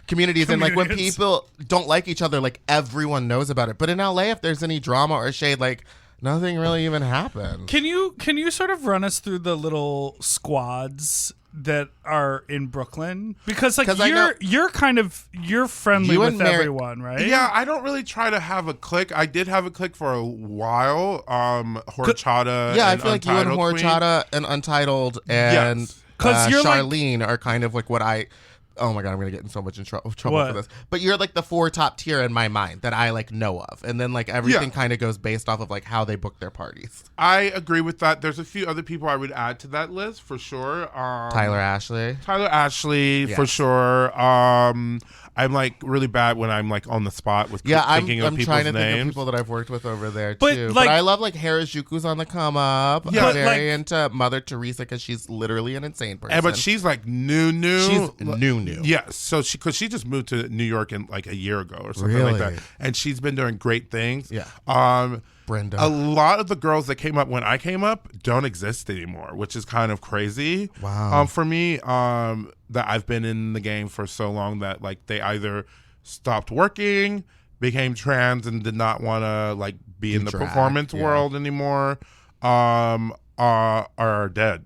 communities. And like when Communions. people don't like each other, like everyone knows about it. But in LA, if there's any drama or shade, like nothing really even happened. Can you sort of run us through the little squads that are in Brooklyn? Because like 'Cause I know- you're friendly You with and Merrie- everyone, right? Yeah, I don't really try to have a clique. I did have a clique for a while. Horchata. Yeah, I and feel like you and Untitled Queen. Horchata and Untitled and Yes. 'Cause you're like- Charlene are kind of like what I. Oh my God, I'm gonna get in so much trouble What? for this. But you're like the 4 top tier in my mind that I like know of, and then like everything Yeah. kind of goes based off of like how they book their parties. I agree with that. There's a few other people I would add to that list for sure. Tyler Ashley. Tyler Ashley for Yes. sure. I'm like really bad when I'm like on the spot with Yeah, I'm thinking of people's trying to think of names. people that I've worked with over there But, too. like- but I love like Harajuku's on the come up. Yeah. I'm But, very like- into Mother Teresa because she's literally an insane person. But she's like new. She's new. Yes, so she just moved to New York in like a year ago or something like that, Really? and she's been doing great things. Yeah. Brenda. A lot of the girls that came up when I came up don't exist anymore, which is kind of crazy. Wow. For me, that I've been in the game for so long that like they either stopped working, became trans, and did not want to like be in the drag, performance yeah. world anymore, are dead.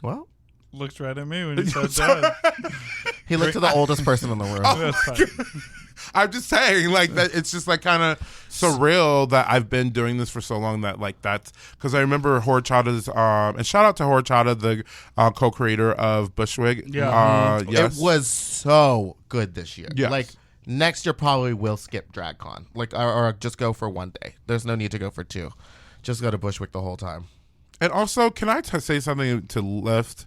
Well, Looked right at me when you said that. he looked to the oldest person in the room. That's fine. I'm just saying, like that. It's just like kind of surreal that I've been doing this for so long that like that's because I remember Horchata's and shout out to Horchata, the co-creator of Bushwig. Yeah. Yes. It was so good this year. Yes. Like next year probably will skip DragCon. Like or just go for one day. There's no need to go for 2. Just go to Bushwick the whole time. And also, can I say something to Lyft?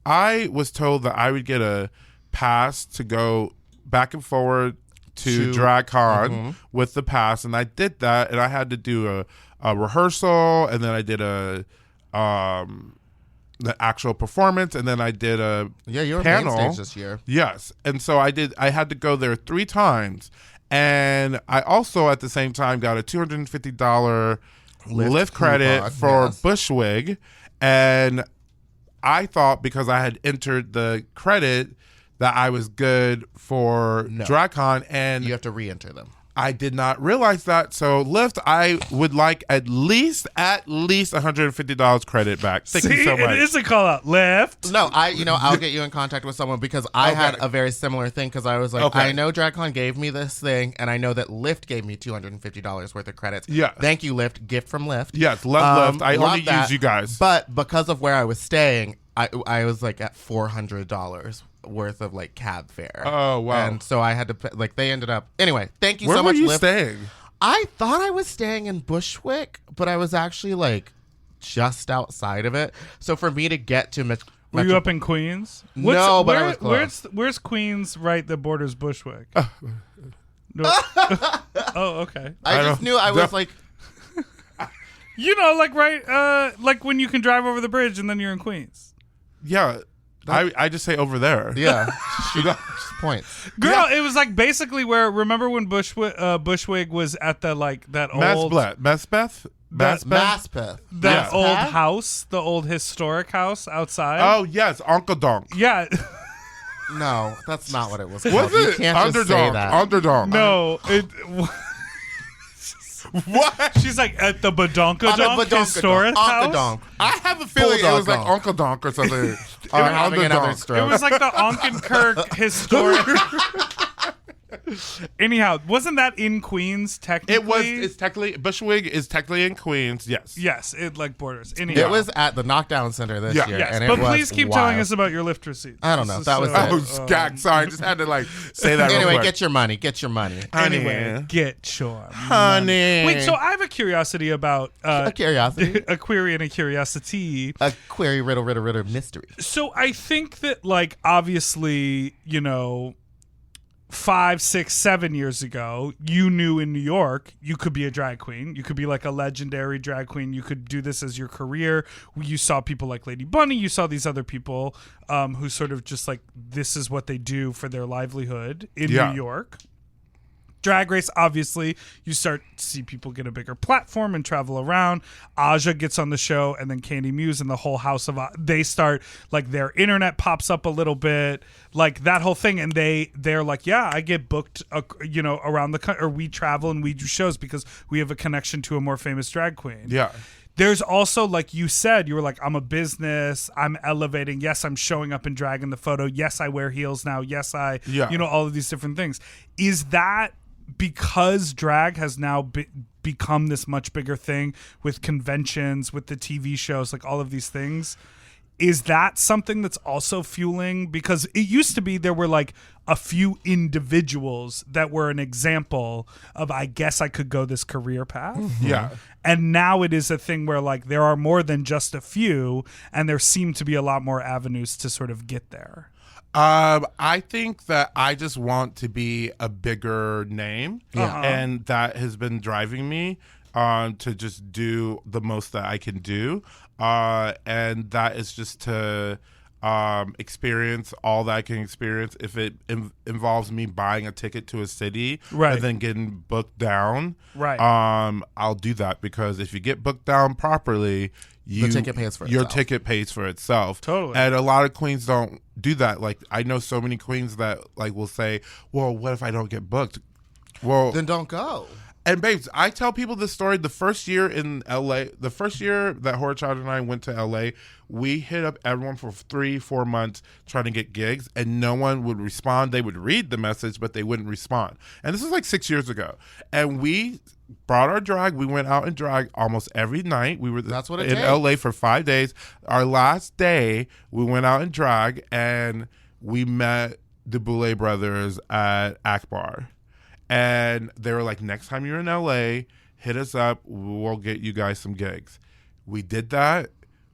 I was told that I would get a pass to go back and forward to DragCon with the pass, and I did that, and I had to do a rehearsal, and then I did the actual performance, and then I did a Yeah, you were panel main stage this year. Yes, and so I had to go there 3 times, and I also at the same time got a $250 Lyft credit coupon, for yes. Bushwig, and I thought because I had entered the credit that I was good for DragCon, and You have to re-enter them. I did not realize that. So Lyft, I would like at least $150 credit back. Thank you so much. It is a call out. Left. No, I'll get you in contact with someone because I had a very similar thing because I was like, Okay. I know DragCon gave me this thing, and I know that Lyft gave me $250 worth of credits. Yeah. Thank you, Lyft. Gift from Lyft. Yes, love Lyft. I love only that. use you guys. But because of where I was staying, I was like at $400 worth of like cab fare. Oh, wow. And so I had to pay, like they ended up anyway. Thank you Where so were much, you Lyft. staying? I thought I was staying in Bushwick, but I was actually like just outside of it. So for me to get to Were you up in Queens? No, but I was close. Where's Queens right that borders Bushwick? No. Oh, okay. I just knew I was like, You know, like like when you can drive over the bridge and then you're in Queens. Yeah. I just say over there. yeah, she got points. Girl, it was like basically where, remember when Bushwig was at the like that old Maspeth? Maspeth. that Maspeth? old house, the old historic house outside. Oh, yes. ONKERDONK. Yeah. No, that's not what it was. Was called. You it? can't just say Underdog. that. Underdog. No, What? she's like at the On the Badonkadonk historic house. Onkadonk. I have a feeling it was like Bulldog ONKERDONK or something. Or having another It stroke. was like the Onkenkirk historic. Anyhow, wasn't that in Queens technically? It's technically, Bushwig is technically in Queens, yes. Yes, it like borders. Anyhow. It was at the Knockdown Center this year. Yes, and but it was please keep wild. telling us about your Lyft receipts. I don't know. That was Oh, it. skag. Sorry, I just had to like say that real Anyway, quick. get your money. Get your money. Anyway, get your Honey. Wait, so I have a curiosity about A curiosity. a query and a curiosity. A query riddle mystery. So I think that, like, obviously, you know, 5, 6, 7 years ago, you knew in New York you could be a drag queen. You could be like a legendary drag queen. You could do this as your career. You saw people like Lady Bunny. You saw these other people who sort of just like, this is what they do for their livelihood in New York. Drag Race, obviously, you start to see people get a bigger platform and travel around. Aja gets on the show, and then Candy Muse and the whole house of they start, like, their internet pops up a little bit, like that whole thing, and they're like, yeah, I get booked, you know, around the country, or we travel and we do shows because we have a connection to a more famous drag queen. Yeah. There's also, like you said, you were like, I'm a business, I'm elevating. Yes, I'm showing up in drag in the photo. Yes, I wear heels now. Yes, you know, all of these different things. Is that because drag has now become this much bigger thing with conventions, with the TV shows, like all of these things? Is that something that's also fueling? Because it used to be there were like a few individuals that were an example of, I guess I could go this career path. Mm-hmm. Yeah. And now it is a thing where like there are more than just a few, and there seem to be a lot more avenues to sort of get there. I think that I just want to be a bigger name, and that has been driving me to just do the most that I can do, and that is just to experience all that I can experience. If it involves me buying a ticket to a city and then getting booked down, I'll do that, because if you get booked down properly, The ticket pays for your itself. ticket pays for itself. Totally. And a lot of queens don't do that. Like, I know so many queens that like will say, well, what if I don't get booked? Well, Then don't go. and babes, I tell people this story. The first year in LA, the first year that Horror Child and I went to LA, we hit up everyone for 3-4 months trying to get gigs, and no one would respond. They would read the message, but they wouldn't respond. And this was like 6 years ago. And we brought our drag. We went out and drag almost every night. We were That's what it in takes. LA for 5 days. Our last day, we went out and drag, and we met the Boulay brothers at Akbar. And they were like, next time you're in LA, hit us up. We'll get you guys some gigs. We did that.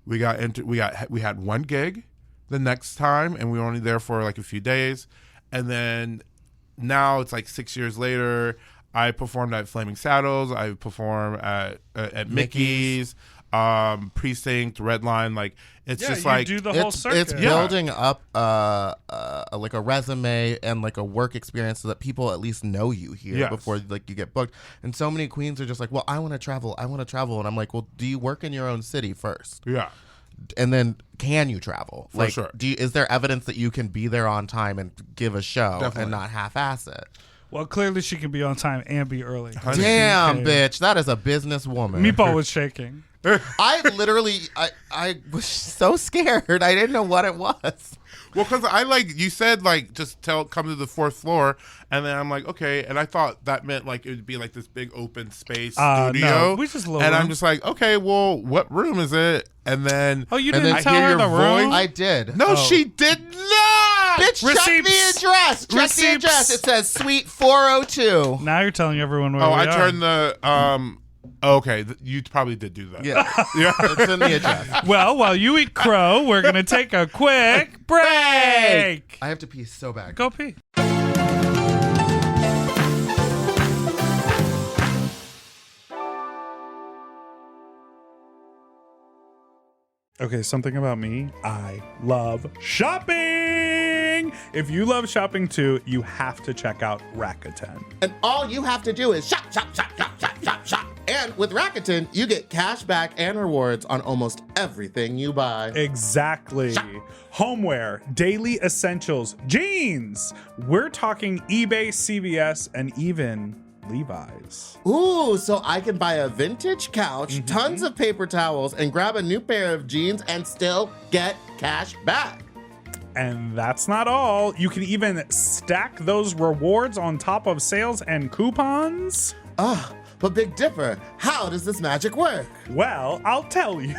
We had one gig the next time, and we were only there for like a few days. And then now it's like 6 years later. I performed at Flaming Saddles. I perform at Mickey's, Precinct, Redline. Like, it's Yeah, just you like do the whole circuit. It's building up like a resume and like a work experience so that people at least know you here Yes. before like you get booked. And so many queens are just like, well, I want to travel, and I'm like, well, do you work in your own city first? yeah. And then can you travel? For like, sure. Is there evidence that you can be there on time and give a show Definitely. and not half-ass it? Well, clearly she can be on time and be early. Damn, Okay. bitch, that is a businesswoman. Meatball was shaking. I literally, I was so scared. I didn't know what it was. Well, because I like, you said like just come to the 4th floor, and then I'm like, okay, and I thought that meant like it would be like this big open space studio. No, we just a little and room. I'm just like, okay, well, what room is it? And then Oh, you And didn't then tell I hear her your the room? voice. I did. no, she did not. Bitch, check Receipts. the address. Check the Receipts. address. It says Suite 402. Now you're telling everyone where Oh, we I are. turned the okay, you probably did do that. Yeah, Yeah. it's in the address. Well, while you eat crow, we're going to take a quick break. I have to pee so bad. Go pee. Okay, something about me. I love shopping. If you love shopping too, you have to check out Rakuten. And all you have to do is shop, shop, shop, shop, shop, shop, shop. And with Rakuten, you get cash back and rewards on almost everything you buy. Exactly. Shop. Homeware, daily essentials, jeans. We're talking eBay, CVS, and even Levi's. Ooh, so I can buy a vintage couch, tons of paper towels, and grab a new pair of jeans and still get cash back. And that's not all. You can even stack those rewards on top of sales and coupons. But Big Dipper, how does this magic work? Well, I'll tell you.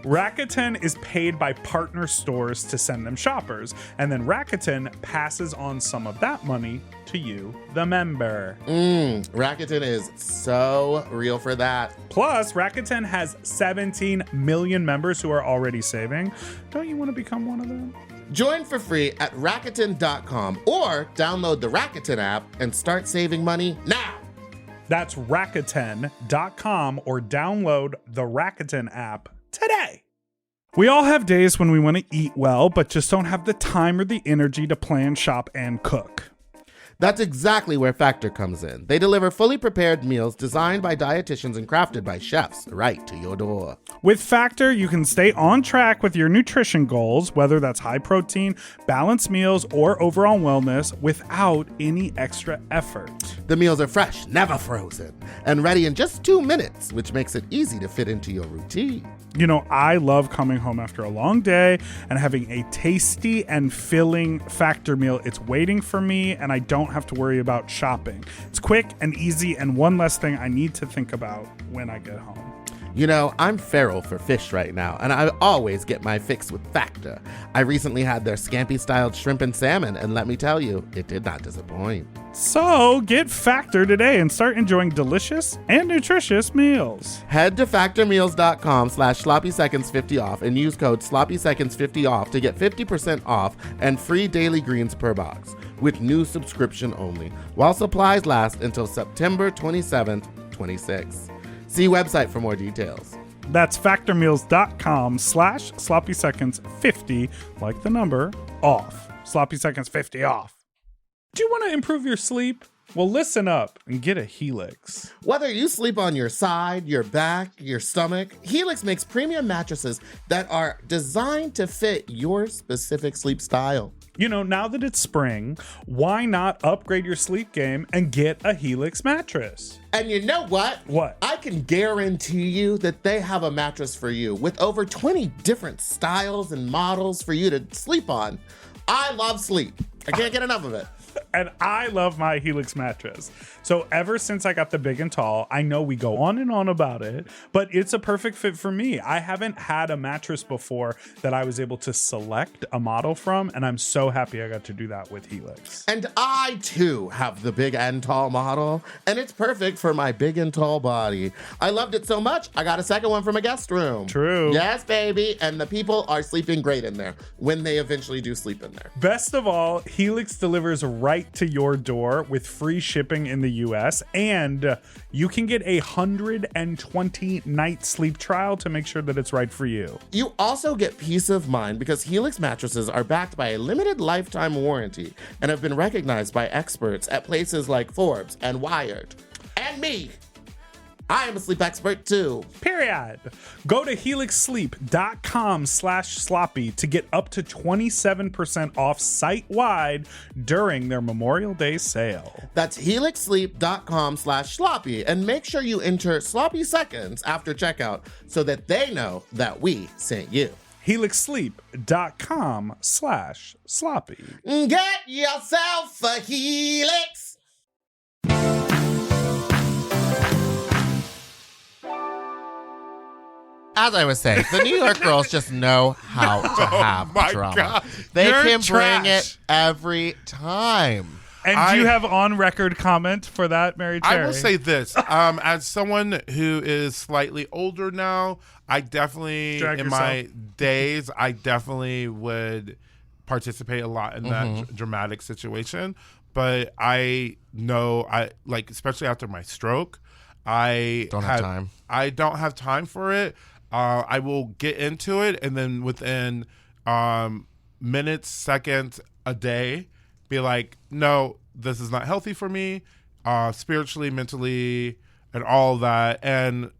Rakuten is paid by partner stores to send them shoppers, and then Rakuten passes on some of that money to you, the member. Rakuten is so real for that. Plus, Rakuten has 17 million members who are already saving. Don't you want to become one of them? Join for free at Rakuten.com or download the Rakuten app and start saving money now. That's Rakuten.com or download the Rakuten app today. We all have days when we want to eat well, but just don't have the time or the energy to plan, shop, and cook. That's exactly where Factor comes in. They deliver fully prepared meals designed by dietitians and crafted by chefs right to your door. With Factor, you can stay on track with your nutrition goals, whether that's high protein, balanced meals, or overall wellness, without any extra effort. The meals are fresh, never frozen, and ready in just 2 minutes, which makes it easy to fit into your routine. You know, I love coming home after a long day and having a tasty and filling Factor meal. It's waiting for me, and I don't have to worry about shopping. It's quick and easy, and one less thing I need to think about when I get home. You know, I'm feral for fish right now, and I always get my fix with Factor. I recently had their scampi-styled shrimp and salmon, and let me tell you, it did not disappoint. So get Factor today and start enjoying delicious and nutritious meals. Head to factormeals.com/sloppyseconds50 off and use code sloppyseconds50 off to get 50% off and free daily greens per box with new subscription only while supplies last until September 27th, 26. See website for more details. That's factormeals.com/sloppyseconds50, like the number, off. Sloppy seconds 50 off. Do you want to improve your sleep? Well, listen up and get a Helix. Whether you sleep on your side, your back, your stomach, Helix makes premium mattresses that are designed to fit your specific sleep style. You know, now that it's spring, why not upgrade your sleep game and get a Helix mattress? And you know what? What? I can guarantee you that they have a mattress for you with over 20 different styles and models for you to sleep on. I love sleep. I can't get enough of it. And I love my Helix mattress. So ever since I got the big and tall, I know we go on and on about it, but it's a perfect fit for me. I haven't had a mattress before that I was able to select a model from, and I'm so happy I got to do that with Helix. And I too have the big and tall model, and it's perfect for my big and tall body. I loved it so much, I got a second one from a guest room. True. Yes, baby. And the people are sleeping great in there when they eventually do sleep in there. Best of all, Helix delivers right to your door with free shipping in the US, and you can get a 120-night sleep trial to make sure that it's right for you. You also get peace of mind because Helix mattresses are backed by a limited lifetime warranty and have been recognized by experts at places like Forbes and Wired. And me. I am a sleep expert too. Period. Go to helixsleep.com/sloppy to get up to 27% off site-wide during their Memorial Day sale. That's helixsleep.com/sloppy and make sure you enter sloppy seconds after checkout so that they know that we sent you. helixsleep.com/sloppy. Get yourself a Helix. As I was saying, the New York girls just know how to have my drama. God. They You're can bring trash. it every time. And do you have on-record comment for that, Merrie Cherry? I will say this. As someone who is slightly older now, I definitely, my days, I definitely would participate a lot in that dramatic situation. But I know, especially after my stroke, I don't have time. I don't have time for it. I will get into it, and then within minutes, seconds, a day, be like, no, this is not healthy for me, spiritually, mentally, and all that, and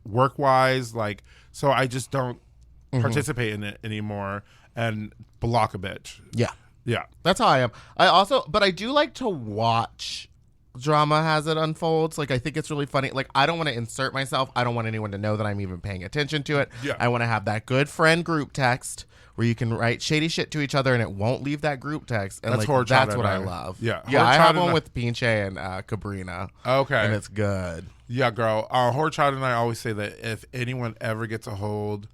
work wise, like, so I just don't participate in it anymore and block a bitch. Yeah. That's how I am. But I do like to watch drama as it unfolds. Like, I think it's really funny. Like, I don't want to insert myself. I don't want anyone to know that I'm even paying attention to it. Yeah. I want to have that good friend group text where you can write shady shit to each other and it won't leave that group text. And That's that's what I love. Yeah. Yeah, I have one with Pinche and Cabrina. Okay. And it's good. Yeah, girl. Horchard and I always say that if anyone ever gets a hold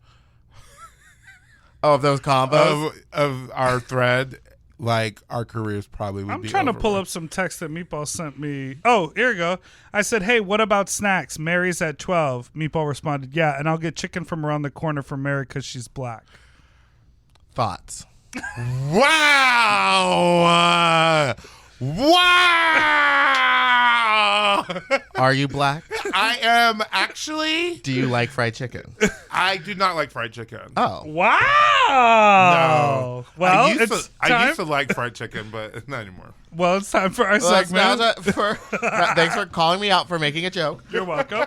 of those combos? Of our thread, like, our careers probably would be I'm trying to over pull with. up some text that Meatball sent me. Oh, here we go. I said, hey, what about snacks? Mary's at 12. Meatball responded, yeah, and I'll get chicken from around the corner from Mary because she's black. Thoughts? Wow! Wow! Are you black? I am actually. Do you like fried chicken? I do not like fried chicken. Oh. Wow. No. Well, I used time. to like fried chicken, but not anymore. Well, it's time for our Well, segment. thanks for calling me out for making a joke. You're welcome.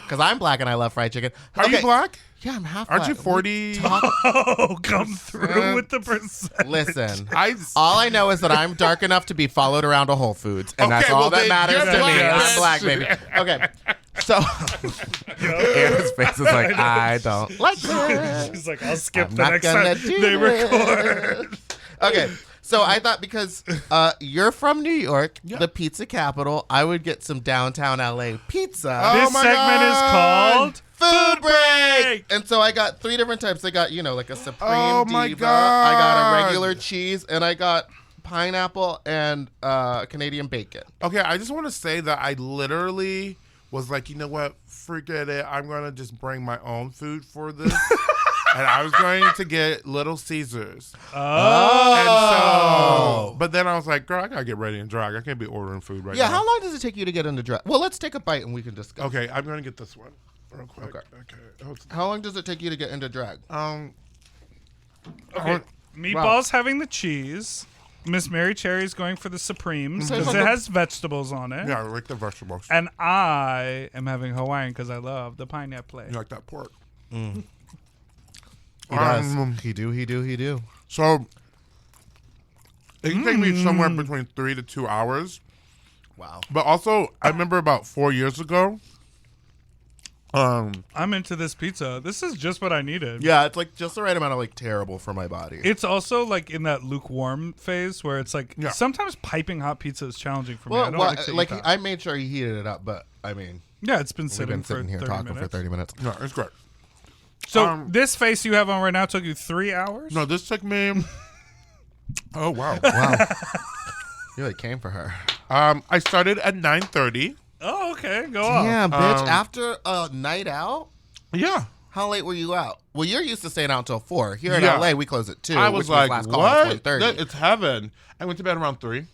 Because I'm black and I love fried chicken. Are you black? Yeah, I'm half Aren't black. you 40? Oh, come through with the percent. Listen, I all I know is that I'm dark enough to be followed around a Whole Foods, and that's Okay, all well, that then matters you're to me. black, I'm bitch. black, baby. Okay, so Aaron's face is like, I don't like this. She's like, I'll skip I'm the not next gonna time do they this. record. Okay, so I thought because you're from New York, the pizza capital, I would get some downtown LA pizza. Oh This my segment is God. called Food break! And so I got 3 different types. I got, like a Supreme Oh Diva. my I got God. a regular cheese, and I got pineapple and Canadian bacon. Okay, I just want to say that I literally was like, you know what? Forget it. I'm going to just bring my own food for this. And I was going to get Little Caesars. And so, but then I was like, girl, I got to get ready and drag. I can't be ordering food right now. Yeah, how long does it take you to get into drag? Well, let's take a bite and we can discuss. Okay, I'm going to get this one real quick. Okay. Oh, How long does it take you to get into drag? Okay, Meatball's having the cheese. Miss Merrie Cherry's going for the Supremes because it has vegetables on it. yeah, I like the vegetables. And I am having Hawaiian because I love the pineapple. You like that pork? He does. He do. So, it can take me somewhere between 3 to 2 hours. Wow. But also, I remember about 4 years ago. I'm into this pizza. This is just what I needed. Yeah, it's like just the right amount of like terrible for my body. It's also like in that lukewarm phase where it's like Yeah. sometimes piping hot pizza is challenging for me. I don't like to eat that. I made sure he heated it up, but I mean, Yeah, it's been we've sitting, been sitting for here 30 talking minutes. for 30 minutes. No, it's great. So this face you have on right now took you 3 hours? No, this took me. Oh wow! Wow. You really came for her. I started at 9:30. Oh, okay. Go on. Damn, bitch. After a night out? Yeah, How late were you out? Well, you're used to staying out until 4. Here in Yeah. LA, we close at 2. I was which means like, last call was what? 1:30. It's heaven. I went to bed around 3.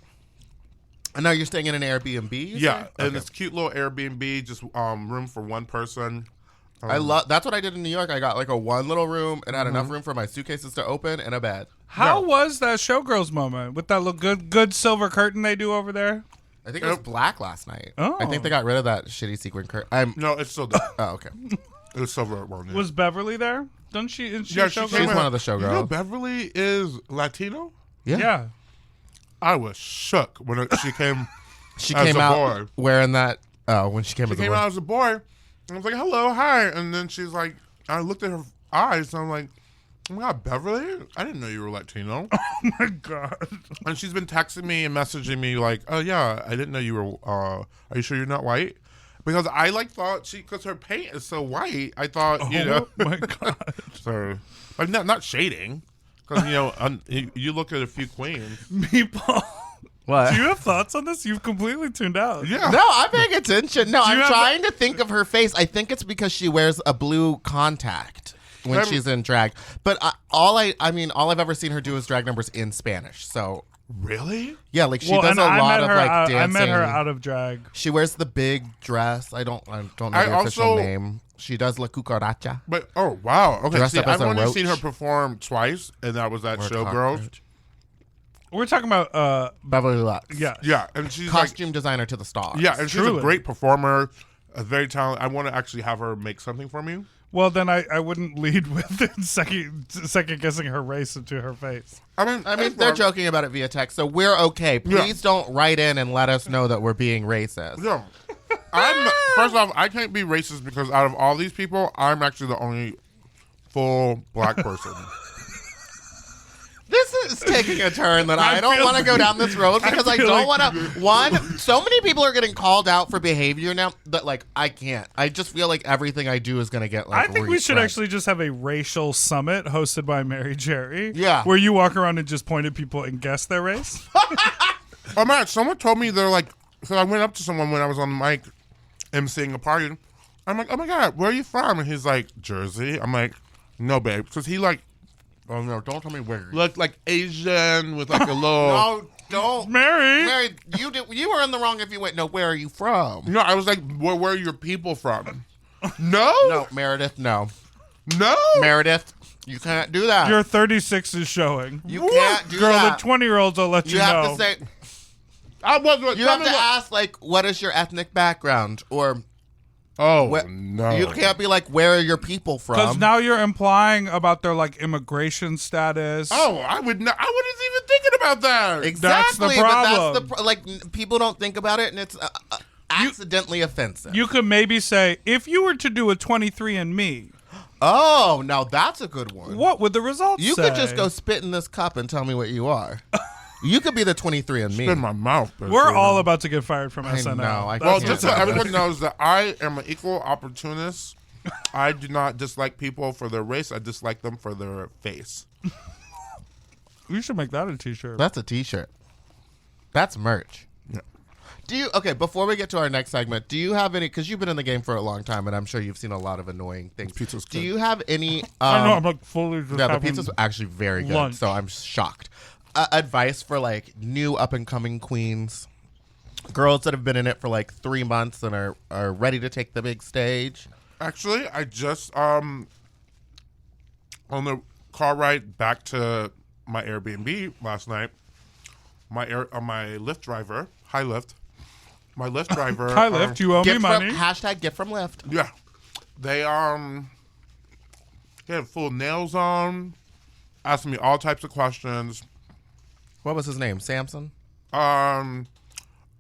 And now you're staying in an Airbnb? you Yeah, say? and Okay. this cute little Airbnb, just room for one person. I love. That's what I did in New York. I got like a one little room and had enough room for my suitcases to open and a bed. How was that Showgirls moment with that little good silver curtain they do over there? I think it was black last night. Oh. I think they got rid of that shitty sequin curtain. No, it's still there. Oh, okay. It's still there. Well, yeah. Was Beverly there? Doesn't she? Is she Yeah, a she Showgirl? came She's out- one of the showgirls. You know, Beverly is Latino. Yeah. I was shook when she came. She as came a out boy. wearing that. Oh, when she came She as a came boy. out as a boy. And I was like, hello, hi. And then she's like, I looked at her eyes and I'm like, oh my God, Beverly? I didn't know you were Latino. Oh my God. And she's been texting me and messaging me like, oh yeah, I didn't know you were, are you sure you're not white? Because I like thought because her paint is so white, I thought, you know. Oh my God. So, but not shading. Because, you know, you look at a few queens. Meatball. What? Do you have thoughts on this? You've completely tuned out. Yeah. No, I'm paying attention. No, I'm you have- trying to think of her face. I think it's because she wears a blue contact when she's in drag. But all I've ever seen her do is drag numbers in Spanish. So Really? Yeah, like she Well, does and a I lot met of her like out, dancing. I met her out of drag. She wears the big dress. I don't know the official name. She does La Cucaracha. But oh wow, okay. Dressed See, up as I've a only roach. seen her perform twice, and that was at Or a Showgirls. cockroach. We're talking about Beverly Lux. yeah. Yeah, and she's like, Costume designer to the stars. yeah, and she's Truly. a great performer, a very talented. I want to actually have her make something for me. Well, then I wouldn't lead with second guessing her race into her face. I mean, they're joking about it via text, so we're okay. Please don't write in and let us know that we're being racist. Yeah. First off, I can't be racist because out of all these people, I'm actually the only full black person. This is taking a turn that I don't want to go down this road because I don't want to. One, so many people are getting called out for behavior now that like I can't. I just feel like everything I do is going to get like. I think we should repressed. actually just have a racial summit hosted by Merrie Cherry. Yeah. Where you walk around and just point at people and guess their race. Oh man, someone told me they're like. So I went up to someone when I was on the mic, emceeing a party. I'm like, oh my god, where are you from? And he's like, Jersey. I'm like, no, babe, because he like. Oh no! Don't tell me where. Looked like Asian with like a little. No, don't. Mary. Mary, you were in the wrong if you went. No, where are you from? No, I was like, where are your people from? No, No, Meredith. No, no. Meredith. You can't do that. Your 36 is showing. you can't do Girl, that. the 20-year-olds will let you, You have know. to say. I wasn't. You have to ask like, what is your ethnic background, or Oh where, no! you can't be like, where are your people Because from? now you're implying about their like immigration status. Oh, I would not. I wasn't even thinking about that. Exactly, That's the but problem. that's like people don't think about it, and it's accidentally offensive. You could maybe say, if you were to do a 23andMe, Oh, now that's a good one. what would the results You say? could just go spit in this cup and tell me what you are. You could be the 23andMe. In my mouth. bitch. We're all about to get fired from I SNL. know, I Well, can't just so do that. everyone knows that I am an equal opportunist. I do not dislike people for their race. I dislike them for their face. We should make that a t-shirt. That's a t-shirt. That's merch. Yeah. Okay, before we get to our next segment, do you have any, because you've been in the game for a long time and I'm sure you've seen a lot of annoying things. Pizza's Do good. you have any, I know, I'm like fully just yeah, the having pizza's actually very good, lunch. so I'm shocked. Advice for like new up and coming queens, girls that have been in it for like 3 months and are ready to take the big stage. Actually, I just on the car ride back to my Airbnb last night, my Lyft driver, hi Lyft, my Lyft driver, Hi, Lyft, you owe me money. Hashtag gift from Lyft. yeah, they had full nails on, asking me all types of questions. What was his name? Samson? Oh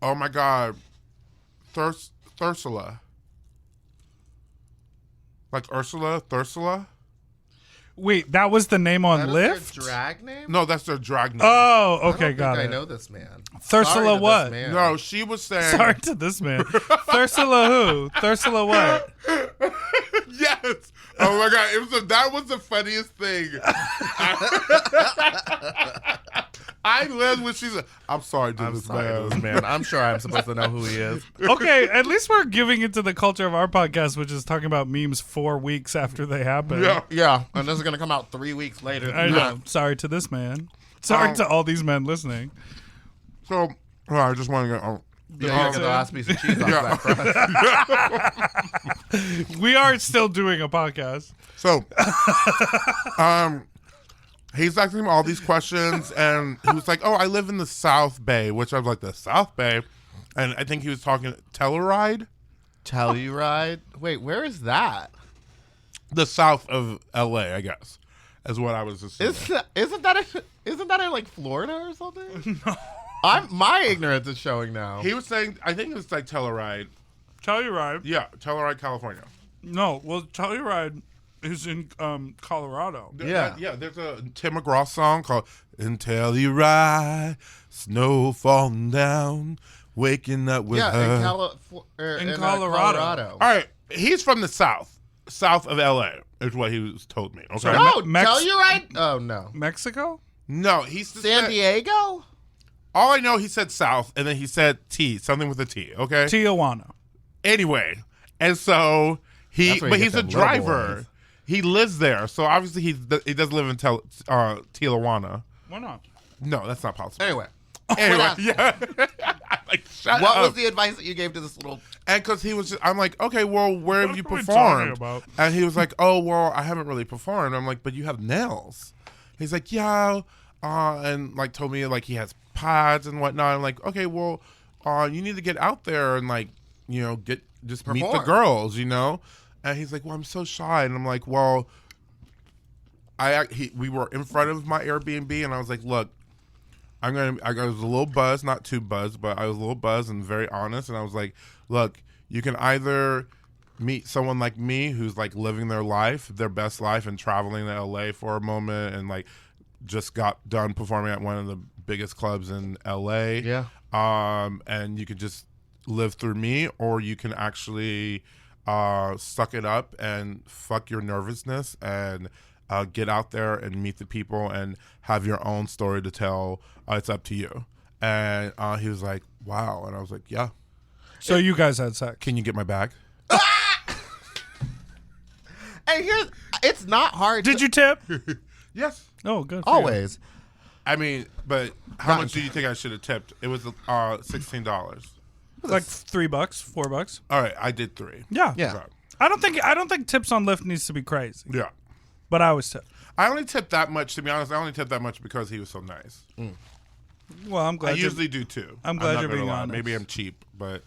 my God, Thursula, like Ursula, Thursula. Wait, that was the name on That is their Lyft? drag name? No, that's their drag name. Oh, I okay, don't got think it. I know this man. Ursula Sorry to this what? man. No, she was saying. Sorry to this man. Ursula who? Ursula what? Yes. Oh my God! That was the funniest thing. I love when she's. I'm sorry to this man. man. I'm sure I'm supposed to know who he is. Okay, at least we're giving into the culture of our podcast, which is talking about memes 4 weeks after they happen. Yeah. Yeah, and this is going to come out 3 weeks later. I know. Sorry to this man. Sorry to all these men listening. So I just want to get. Yeah, you get the last piece of cheese off that crust. We are still doing a podcast. So, he's asking me all these questions, and he was like, "Oh, I live in the South Bay," which I was like, "The South Bay," and I think he was talking Telluride, Telluride? Wait, where is that? the south of L.A., I guess, is what I was assuming. Isn't that in like Florida or something? No. My ignorance is showing now. He was saying, I think it was like Telluride. Telluride. Yeah, Telluride, California. No, well, Telluride is in Colorado. Yeah. Yeah, there's a Tim McGraw song called "In Telluride, Snow Falling Down, Waking Up with Her." In Colorado. All right, he's from the south of LA, is what he was told me. Okay. Sorry. No, Mex- Telluride? Oh, no. Mexico? No, he's San Diego? All I know, he said south, and then he said T, something with a T. Okay. Tijuana. Anyway, and so That's where you he's get a them little driver. boys. He lives there, so obviously he doesn't live in Tijuana. Why not? No, that's not possible. Anyway, Anyway, What yeah. I'm like, shut What up. was the advice that you gave to this little? And because he was, I'm like, okay, well, where have you are we talking performed? about? And he was like, oh, well, I haven't really performed. I'm like, but you have nails. He's like, yeah, and like told me like he has pods and whatnot. I'm like, okay, well, you need to get out there and like, you know, meet the girls, you know. And he's like, well, I'm so shy, and I'm like, well, we were in front of my Airbnb, and I was like, look, I was a little buzzed, not too buzzed, but I was a little buzzed and very honest. And I was like, look, you can either meet someone like me who's like living their life, their best life, and traveling to LA for a moment, and like just got done performing at one of the biggest clubs in LA. Yeah. And you could just live through me, or you can actually suck it up and fuck your nervousness and get out there and meet the people and have your own story to tell. It's up to you. And he was like, wow. And I was like, yeah. So you guys had sex. Can you get my bag? And it's not hard. Did you tip? Yes. Oh, good. for you. Always. I mean, but how much do you think I should have tipped? It was $16. Like $3, $4. All right, I did 3. Yeah. Yeah. Okay. I don't think tips on Lyft needs to be crazy. Yeah. But I always tip. I only tipped that much, to be honest. I only tipped that much because he was so nice. Well, I'm I glad. usually do too. I'm glad not you're gonna being lie. honest. Maybe I'm cheap, but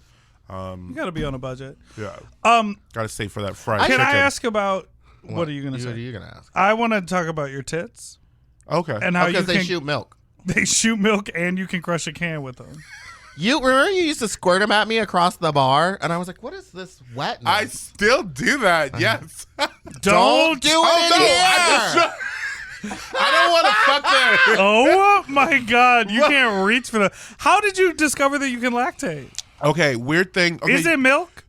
You got to be on a budget. yeah. Um, Got to save for that fried Can chicken. I ask about what are you gonna What are say? you gonna ask? I want to talk about your tits Okay. and how you Because can they shoot milk. they shoot milk and you can crush a can with them. You remember you used to squirt them at me across the bar, and I was like, "What is this wetness?" I still do that. Yes. Don't do it in here. I don't want to fuck that. Oh my God! You can't reach for the. How did you discover that you can lactate? Okay, weird thing. Okay, Is it milk?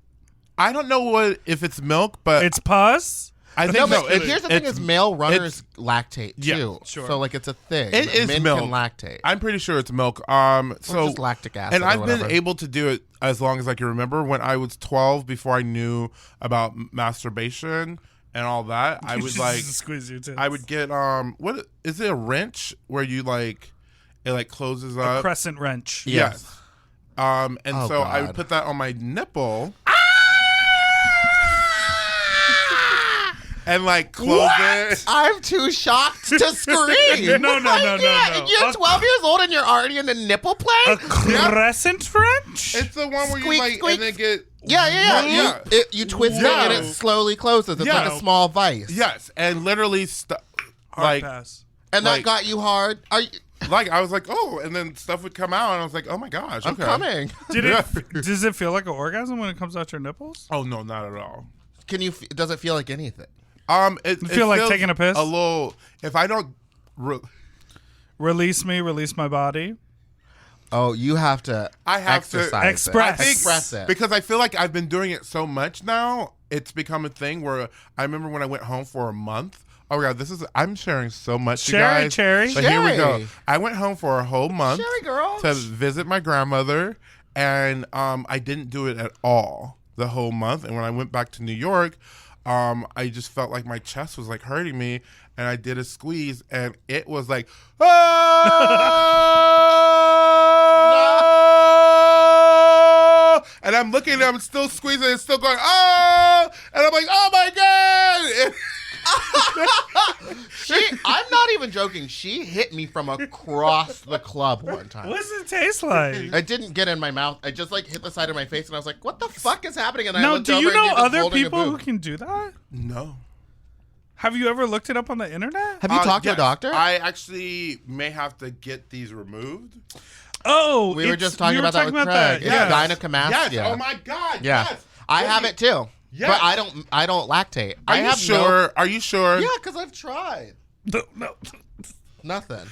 I don't know if it's milk, but It's pus. I think No, so. but here's the thing: is male runners lactate Yeah, too. sure. So like it's a thing. It is Men milk. can lactate. I'm pretty sure it's milk. So just lactic acid and or I've whatever. been able to do it as long as I can remember. When I was 12, before I knew about masturbation and all that, I You would just like squeeze your tits. I would get what is it, a wrench where you like it like closes up? crescent wrench. Yes. And Oh, so I would God. put that on my nipple. And like close it. I'm too shocked to scream. No. You're 12 years old and you're already into nipple play? A crescent wrench. It's the one where you Squeak, like squeak. and then get Yeah. You twist it and it slowly closes. It's Yeah. like a small vice. Yes, and literally Hard like pass. And that Like- got you hard. like I was like, oh, and then stuff would come out, and I was like, oh my gosh, I'm okay. coming. Does it feel like an orgasm when it comes out your nipples? Oh no, not at all. Does it feel like anything? It feel like feels taking a piss? A little. If I don't. Release me, release my body. Oh, you have to I have to exercise express. it. I think Express it. because I feel like I've been doing it so much now. It's become a thing where I remember when I went home for a month. Oh my God, I'm sharing so much, you Cherry, guys. cherry. But here we go. Cherry. I went home for a whole month Cherry girl. to visit my grandmother, and I didn't do it at all the whole month. And when I went back to New York, I just felt like my chest was like hurting me, and I did a squeeze, and it was like, oh! And I'm looking, and I'm still squeezing, and still going, oh! And I'm like, oh my God! I'm not even joking. She hit me from across the club one time. What does it taste like? It didn't get in my mouth. I just like hit the side of my face, and I was like, "What the fuck is happening?" And I No, looked do over you and know you're just other holding a people who boob. can do that? No. Have you ever looked it up on the internet? Have you talked to a Yes. doctor? I actually may have to get these removed. Oh, we were just talking about that with Craig. that. It's Yes. gynecomastia. Yes. Oh my God. Yeah. Yes. I Wait. have it too. Yes. But I don't lactate. Are I you have sure? Are you sure? Yeah, because I've tried. No. Nothing.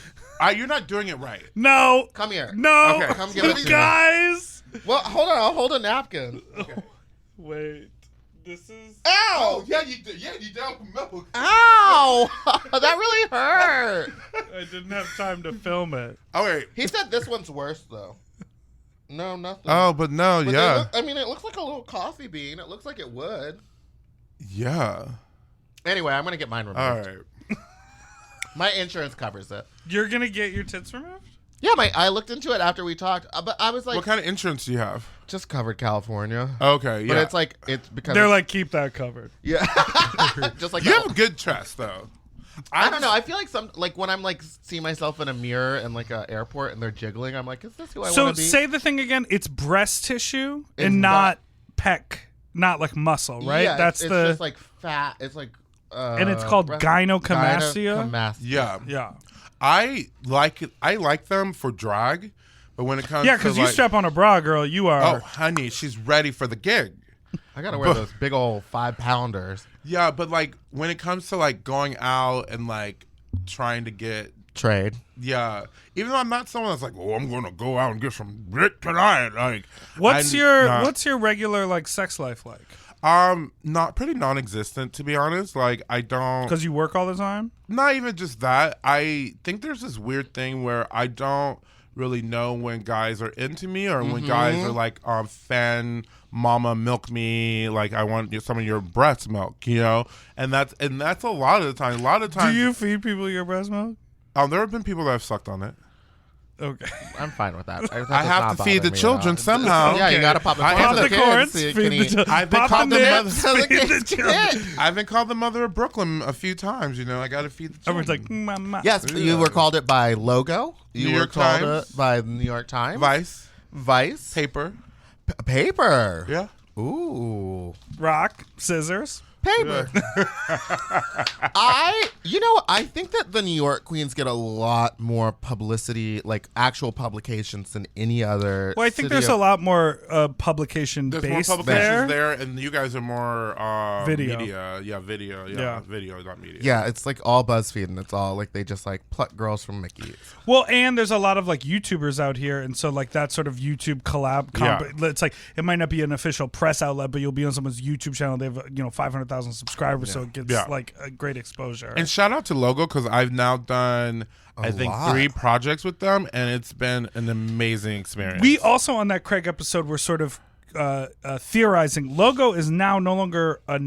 You're not doing it right. No. Come here. No. Okay. Come give it to me. Guys. Well, hold on. I'll hold a napkin. Wait. This is. Ow! Yeah, you do. Yeah, you don't milk. Ow! That really hurt. I didn't have time to film it. Oh wait. He said this one's worse though. No, nothing. Oh, but no. But Yeah. it looks like a little coffee bean. It looks like it would. Yeah. Anyway, I'm gonna get mine removed. All right. My insurance covers it. You're gonna get your tits removed? Yeah, I looked into it after we talked, but I was like, What kind of insurance do you have? just covered California. Okay, yeah. But it's because They're like, keep that covered. yeah, just like you have a good chest though. I don't know. I feel like when I'm like seeing myself in a mirror in like an airport and they're jiggling, I'm like, is this who I So want to be? say the thing again. It's breast tissue It's and not- not pec, not like muscle, right? Yeah, That's it's the just like fat. It's like and it's called gynecomastia. Gynecomastia. Yeah. Yeah, I like them for drag, but when it comes yeah, to because you like, strap on a bra, girl. You are. oh honey, she's ready for the gig. I gotta wear those big old 5-pounders. Yeah, but like when it comes to like going out and like trying to get Trade. yeah, even though I'm not someone that's like, oh, I'm gonna go out and get some dick tonight. Like, What's I'm your not- regular like sex life like? not pretty non-existent to be honest. Like I don't. Because you work all the time. Not even just that. I think there's this weird thing where I don't really know when guys are into me or when guys are like, fan mama milk me, like I want some of your breast milk, you know? And that's a lot of the time. A lot of times Do you feed people your breast milk? there have been people that have sucked on it. Okay. I'm fine with that. I have to feed the children somehow. Yeah, you gotta pop the corn Pop to the the kids corns, so you feed can the eat. children. I've been Pop called the the nips, mother. feed the children. I've been called the mother of Brooklyn a few times, you know. I got to feed the children. Everyone's like, mama. Yes, you were called it by Logo. You New were York called Times. it by the New York Times. Vice, Paper. paper. Paper. Yeah. Ooh. Rock, scissors. Paper. I think that the New York Queens get a lot more publicity, like actual publications than any other. Well, I think city there's of- a lot more publication There's more based publications there. there, and you guys are more Video. media. Yeah, video. Yeah, Yeah. video, not media. Yeah, it's like all BuzzFeed, and it's all like they just like pluck girls from Mickey's. Well, and there's a lot of like YouTubers out here, and so like that sort of YouTube collab. It's like it might not be an official press outlet, but you'll be on someone's YouTube channel. They have 500,000 subscribers, so it gets like a great exposure. And shout out to Logo because I've now done I think lot. 3 projects with them, and it's been an amazing experience. We also on that Craig episode were sort of theorizing. Logo is now no longer a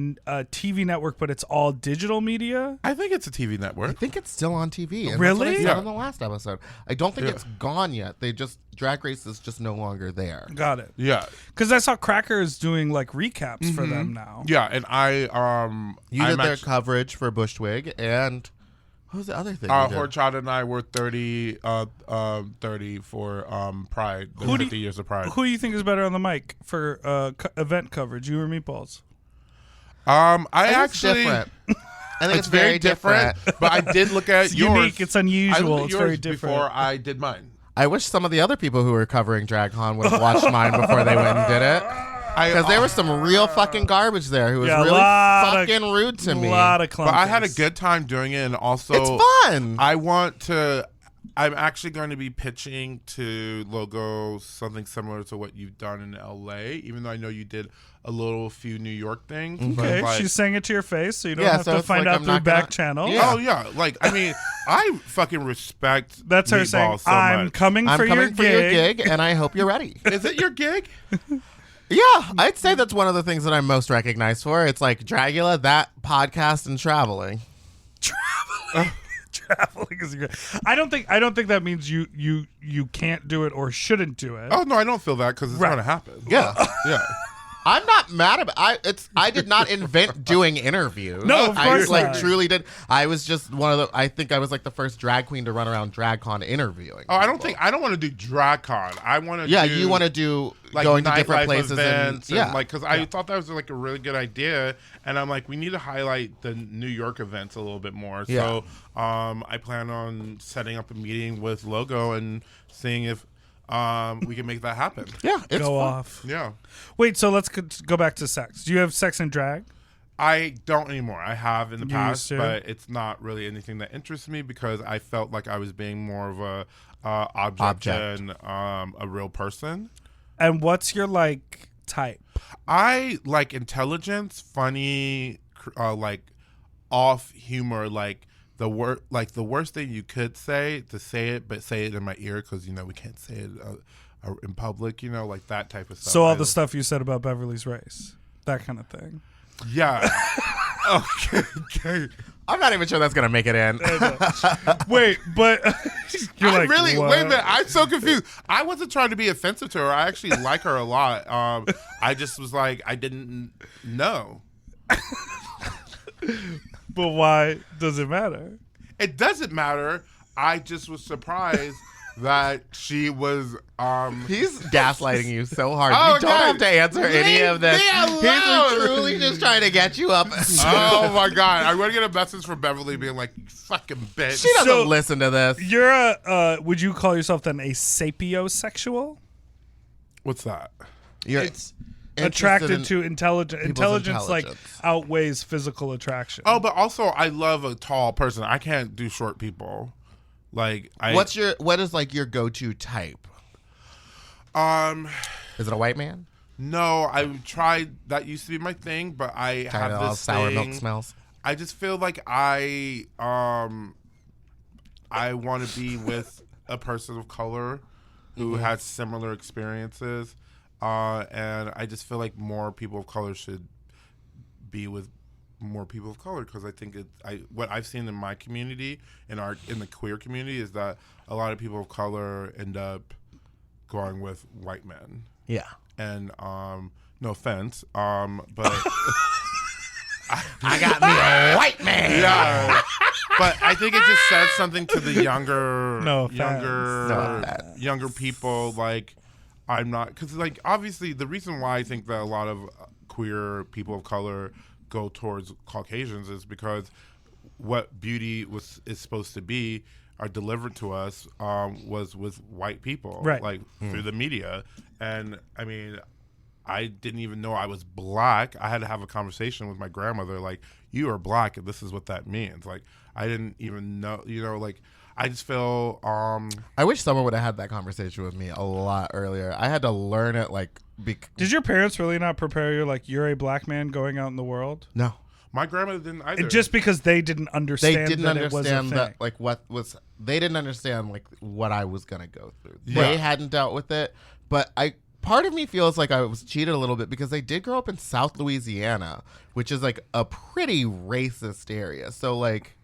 TV network, but it's all digital media. I think it's a TV I network. think it's still on TV. And Really? That's what I said Yeah. on the last episode. I don't think it's gone yet. Drag Race is just no longer there. Got it. Yeah, Because I saw Cracker is doing like recaps for them now. yeah, and You I'm did their actually- coverage for Bushwig, and what was the other thing? you did? Horchata and I were 30 for Pride. The Who do 50 years of Pride. Who do you think is better on the mic for event coverage? You or Meatballs? I I think actually. it's different. I think It's very different, but I did look at It's yours. unique. It's unusual. I looked at It's yours very different. before I did mine. I wish some of the other people who were covering DragCon would have watched mine before they went and did it. Because there was some real fucking garbage there who was Yeah, a really lot of- fucking rude to me. A lot of But I had a clunkers. good time doing it, and also It's fun. I'm actually going to be pitching to Logo something similar to what you've done in LA, even though I know you did a few New York things. but, Okay, like- she's saying it to your face, so you don't Yeah, have so to it's find like out I'm through not gonna- back channel. Yeah. Oh yeah, like I mean, I fucking respect. That's her Meatball saying, so "I'm much. coming I'm for coming your for your gig." gig, and I hope you're ready. Is it your gig? Yeah, I'd say that's one of the things that I'm most recognized for. It's like Dragula, that podcast, and traveling. Traveling is good. I don't think that means you can't do it or shouldn't do it. Oh no, I don't feel that because it's Right. going to happen. Yeah. Yeah. I'm not mad about I did not invent doing interviews. No, of I course like not. truly did. I was just I think I was like the first drag queen to run around DragCon interviewing. Oh, I don't want to do DragCon. I want to. Yeah, do, you want to do like going to different nightlife places events and yeah. like because I thought that was like a really good idea, and I'm like we need to highlight the New York events a little bit more. Yeah. So I plan on setting up a meeting with Logo and seeing if we can make that happen. Yeah, it's Go fun. off. Yeah. Wait, so let's go back to sex. Do you have sex and drag? I don't anymore. I have in the You past, used to? but it's not really anything that interests me because I felt like I was being more of a object than a real person. And what's your like type? I like intelligence, funny, like off humor, like the worst thing you could say to say it, but say it in my ear because we can't say it in public, like that type of stuff. So all the stuff you said about Beverly's race, that kind of thing. Yeah. Okay. I'm not even sure that's gonna make it in. Wait, but you're I like, really what? wait a minute. I'm so confused. I wasn't trying to be offensive to her. I actually like her a lot. I just was like, I didn't know. But why does it matter? It doesn't matter. I just was surprised that she was. He's gaslighting you so hard. Oh, You don't God. have to answer any Leave of this. me He's alone. truly just trying to get you up. Oh my God! I'm gonna get a message from Beverly being like, "You fucking bitch." She doesn't So- listen to this. You're a. Would you call yourself then a sapiosexual? What's that? You're It's interested attracted in- to intelligence. Intelligence like intelligence. outweighs physical attraction. Oh, but also I love a tall person. I can't do short people. Like What is like your go-to type? Is it a white man? No, I tried. That used to be my thing, but I Tired of have all this sour thing. milk smells. I just feel like I want to be with a person of color who has similar experiences, and I just feel like more people of color should be with more people of color because I think what I've seen in my community in the queer community is that a lot of people of color end up going with white men. Yeah. And no offense, but I got me a white man. yeah, but I think it just says something to the younger No offense. younger people. Like I'm not, because like obviously the reason why I think that a lot of queer people of color go towards Caucasians is because what beauty is supposed to be are delivered to us was with white people, Right. like through the media. And I mean, I didn't even know I was black. I had to have a conversation with my grandmother, like, you are black and this is what that means. Like, I didn't even know, like, I just feel I wish someone would have had that conversation with me a lot earlier. I had to learn it like Did your parents really not prepare you like you're a black man going out in the world? No. my grandmother didn't either. Just because they didn't understand They didn't that it was a understand thing. that like they didn't understand like what I was gonna go through. Yeah. They hadn't dealt with it. But part of me feels like I was cheated a little bit because they did grow up in South Louisiana, which is like a pretty racist area. So like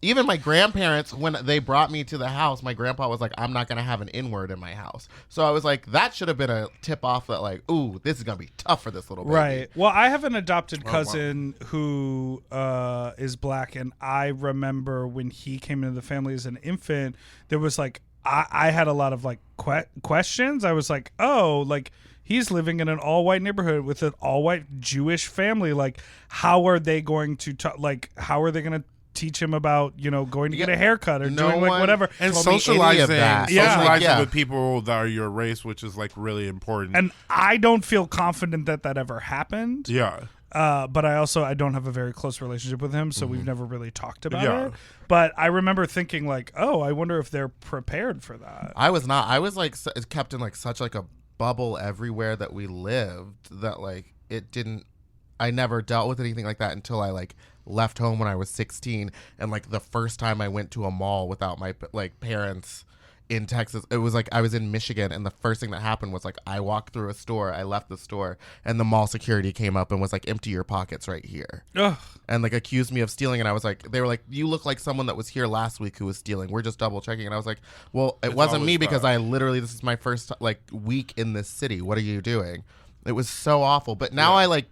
even my grandparents, when they brought me to the house, my grandpa was like, I'm not going to have an N-word in my house. So I was like, that should have been a tip off that like, ooh, this is going to be tough for this little baby. Right. Well, I have an adopted wow. cousin who is black, and I remember when he came into the family as an infant, there was like, I had a lot of like questions. I was like, oh, like he's living in an all-white neighborhood with an all-white Jewish family. Like, how are they going to how are they going to teach him about, going to get a haircut or No doing like one whatever? and told me any of socializing, that. Yeah. socializing Yeah. with people that are your race, which is like really important. And I don't feel confident that ever happened. yeah. But I don't have a very close relationship with him, so we've never really talked about Yeah. it. But I remember thinking like, oh, I wonder if they're prepared for that. I was not. I was like kept in like such like a bubble everywhere that we lived that like it didn't. I never dealt with anything like that until I like left home when I was 16, and like the first time I went to a mall without my like parents in Texas, it was like I was in Michigan, and the first thing that happened was like I walked through a store, I left the store, and the mall security came up and was like, empty your pockets right here. Ugh. And like accused me of stealing, and I was like, they were like, you look like someone that was here last week who was stealing. We're just double checking. And I was like, well, it wasn't me always because that. I literally, this is my first like week in this city. What are you doing? It was so awful. But now I like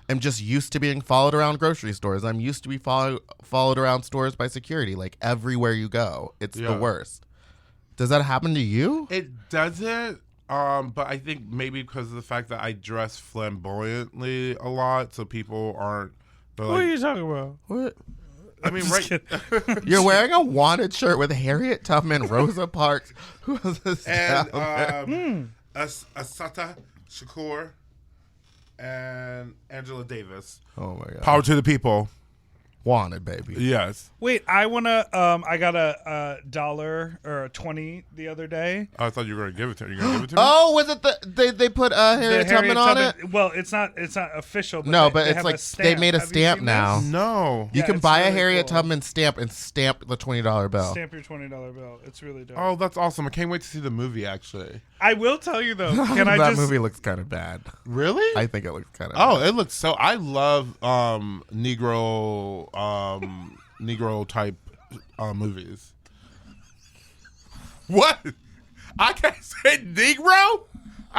am just used to being followed around grocery stores. I'm used to be followed around stores by security. Like everywhere you go, it's the worst. Does that happen to you? It doesn't, but I think maybe because of the fact that I dress flamboyantly a lot, so people aren't. What are you talking about? What? I mean, Just right? kidding. You're wearing a wanted shirt with Harriet Tubman, Rosa Parks. Who else is And down there? Asata Shakur and Angela Davis. Oh my god. Power to the people. wanted, baby. Yes. Wait, I got a $1 or a 20 the other day. I thought you were gonna give it to me. You gonna give it to me? Oh, was it they put Harriet Tubman on it? Well, it's not official. But No, they but it's have like a stamp. they made a Have you stamp seen now. this? No. You Yeah, can it's buy a really Harriet cool. Tubman stamp and stamp the $20 bill. Stamp your $20 bill. It's really dope. Oh, that's awesome. I can't wait to see the movie. Actually. I will tell you though. Can I that just? movie looks kind of bad. Really? I think it looks kind of. Oh, it looks so. I love Negro type movies. What? I can't say Negro.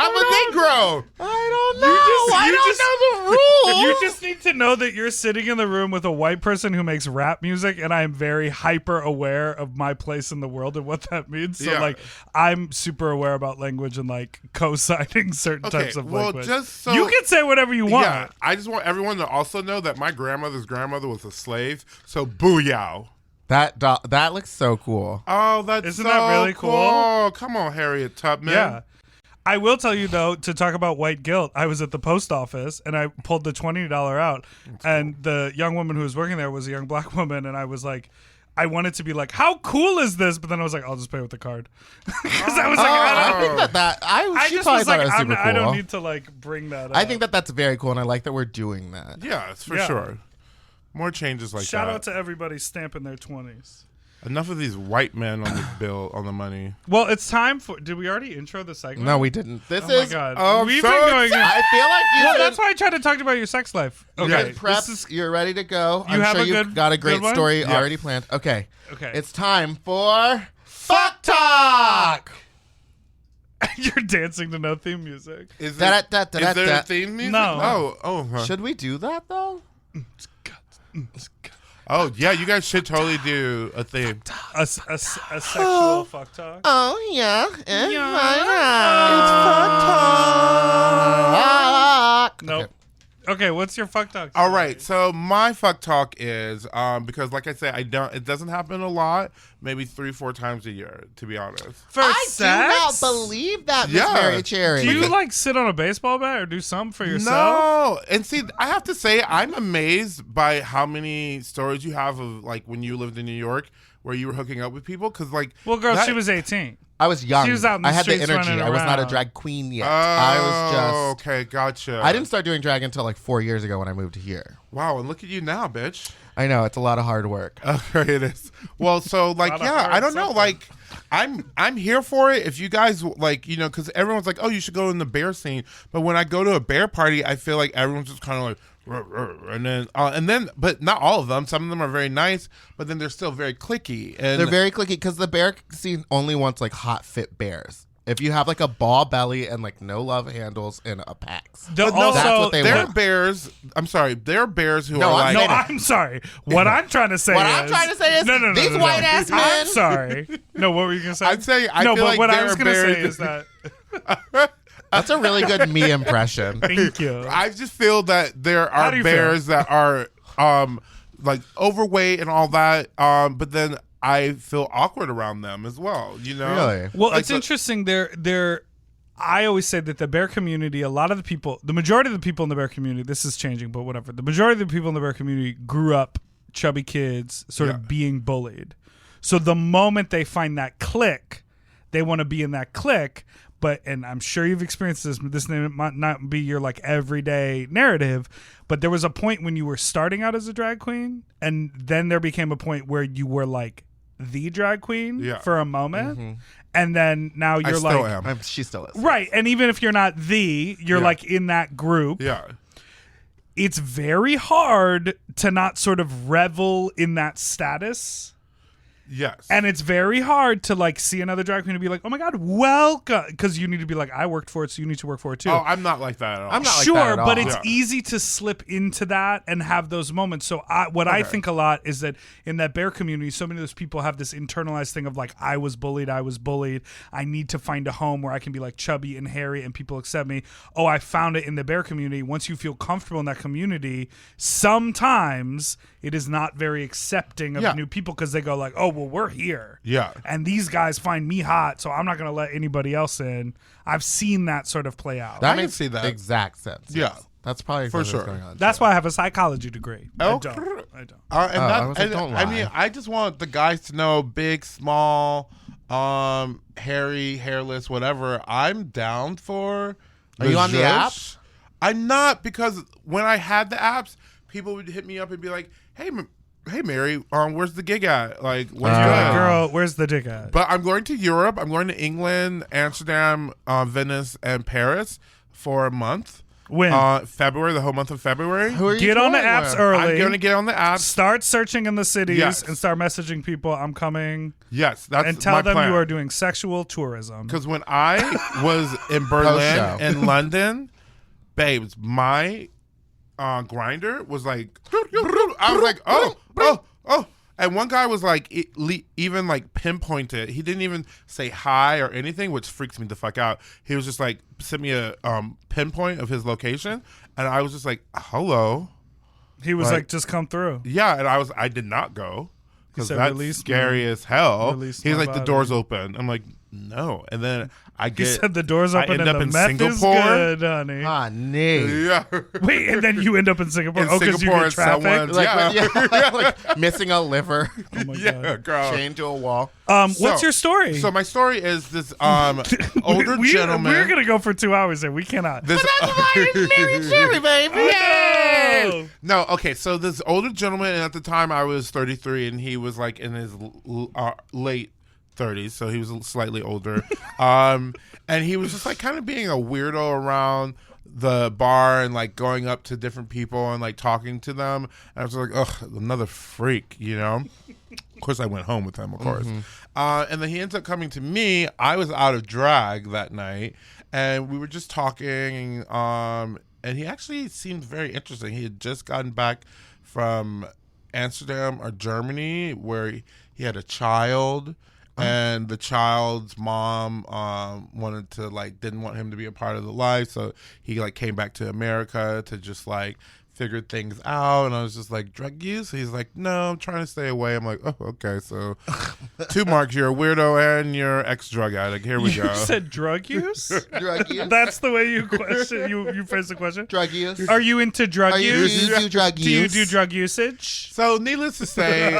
I'm a Negro. I don't know. I don't know the rules. You just need to know that you're sitting in the room with a white person who makes rap music, and I am very hyper aware of my place in the world and what that means. So, Yeah. like, I'm super aware about language and like co-signing certain types of language. just so you can say whatever you want. Yeah, I just want everyone to also know that my grandmother's grandmother was a slave. So booyah. That looks so cool. Oh, that's Isn't so that really cool? Come on, Harriet Tubman. Yeah. I will tell you though, to talk about white guilt, I was at the post office and I pulled the $20 out, and the young woman who was working there was a young black woman, and I was like, I wanted to be like, how cool is this? But then I was like, I'll just pay with the card, because I was like, I think I she just probably was thought like, it was super cool. I don't need to like bring that up. I think that's very cool, and I like that we're doing that. Yeah, it's for Yeah. sure. More changes like Shout that. out to everybody stamping their 20s. Enough of these white men on the bill on the money. Well, it's time for. Did we already intro the segment? No, we didn't. This Oh is. my god. Oh, I'm We've so been going. I feel like you. Well, did- that's why I tried to talk about your sex life. Okay. Good preps. This is- You're ready to go. You I'm have sure a you've good- got a good great one? story Yeah. already planned. Okay. Okay. It's time for Fuck Talk. You're dancing to no theme music. Is there a theme music? No. Oh. Should we do that though? Oh, yeah, you guys should totally do a theme. A sexual fuck talk. Oh yeah. It's Fuck Talk. Nope. Okay, what's your fuck talk? All right, so my fuck talk is because, like I said, it doesn't happen a lot. Maybe 3-4 times a year, to be honest. For I sex? do not believe that, Miss Yeah. Merrie Cherry. Do you like sit on a baseball bat or do something for yourself? No, and see, I have to say, I'm amazed by how many stories you have of like when you lived in New York where you were hooking up with people. Because like, Well, girl, that- she was 18. I was young. She was out in the I had the streets energy. running I was not a around. drag queen yet. Oh, I was just. okay, gotcha. I didn't start doing drag until like 4 years ago when I moved here. Wow, and look at you now, bitch. I know it's a lot of hard work. Okay, it is. Well, so like, Lot of yeah, hard I don't know, something. like. I'm here for it. If you guys like, because everyone's like, oh, you should go in the bear scene. But when I go to a bear party, I feel like everyone's just kind of like, "Rrr, rrr," and then, but not all of them. Some of them are very nice, but then they're still very cliquey. And They're very clicky because the bear scene only wants like hot fit bears. If you have like a ball belly and like no love handles and a pax. The- But no, also, that's what they they're want. bears. I'm sorry, they're bears who No, are I'm like. No, saying I'm sorry. What I'm trying to say What is... I'm trying to say is no, these no. white-ass men- I'm sorry. No, what were you going to say? I'm saying I no, feel but like what I there was are going to say bears- is that... That's a really good me impression. Thank you. I just feel that there How are do you bears that are like overweight and all that, but then I feel awkward around them as well. Really? Well, Like it's the- interesting. I always say that the bear community, a lot of the people, the majority of the people in the bear community, this is changing, but whatever. The majority of the people in the bear community grew up chubby kids, sort Yeah. of being bullied. So the moment they find that clique, they want to be in that clique. But, and I'm sure you've experienced this, but this might not be your like everyday narrative, but there was a point when you were starting out as a drag queen, and then there became a point where you were like the drag queen Yeah. for a moment, and then now I you're still like, am. She still is. right, and even if you're not you're Yeah. like in that group. Yeah. It's very hard to not sort of revel in that status. Yes. And it's very hard to like see another drag queen and be like, oh my God, welcome. Because you need to be like, I worked for it, so you need to work for it too. oh, I'm not like that at all. I'm not like Sure, that at but all. it's Yeah. easy to slip into that and have those moments. So I think a lot is that in that bear community, so many of those people have this internalized thing of like, I was bullied. I need to find a home where I can be like chubby and hairy and people accept me. Oh, I found it in the bear community. Once you feel comfortable in that community, sometimes it is not very accepting of Yeah. new people because they go like, oh, well, we're here. Yeah. And these guys find me hot, so I'm not going to let anybody else in. I've seen that sort of play out. That I can makes see that. exact sense. Yeah. That's probably For what's sure. going on. That's why I have a psychology degree. I Oh, don't. I was like, don't I mean, lie. I just want the guys to know, big, small, hairy, hairless, whatever. I'm down for. Are you on the zhuzh. I'm not, because when I had the apps, people would hit me up and be like, "Hey, hey, Merrie, where's the gig at? Like, what's You're good?" like, girl, where's the dick at? But I'm going to Europe. I'm going to England, Amsterdam, Venice, and Paris for a month. When? February, the whole month of February. Who are you Get on the touring apps with? early. I'm going to get on the apps. Start searching in the cities Yes. and start messaging people, I'm coming. Yes, that's And tell my them plan. you are doing sexual tourism. Because when I was in Berlin Post-show. and London, babes, my grinder was like, I was like, oh. And one guy was like, even like pinpointed. He didn't even say hi or anything, which freaks me the fuck out. He was just like, sent me a pinpoint of his location. And I was just like, hello. He was Like- like, just come through. Yeah. And I did not go. Because said, that's "Release scary me. as hell. Release He's my like, the body." door's open. I'm like, no. And then I He get. said the door's I open end and up the in meth Singapore. is good, honey. Honey. Yeah. Wait, and then you end up in Singapore? In Oh, because you Singapore, get and trafficked? someone's- Like, like missing a liver, Oh my Yeah, God. girl. chained to a wall. What's So- your story? So my story is this older gentleman. We're going to go for 2 hours here. We cannot. This, Merrie Cherry, baby. Oh. no, okay. So this older gentleman, and at the time I was 33, and he was like in his late 30s, so he was slightly older. And he was just like kind of being a weirdo around the bar and like going up to different people and like talking to them. And I was like, ugh, another freak, you know? Of course, I went home with him, of course. And then he ends up coming to me. I was out of drag that night, and we were just talking. And he actually seemed very interesting. He had just gotten back from Amsterdam or Germany, where he had a child. And the child's mom wanted to didn't want him to be a part of the life, so he came back to America to just figure things out. And I was just like, drug use? He's like, no, I'm trying to stay away. I'm like, oh, okay, so 2 marks, you're a weirdo and you're ex-drug addict. Here we You go. said drug use? Drug use. That's the way you question. You phrase the question. Drug use. Are you into drug Are you use? do drug Do you use? do drug usage? So needless to say,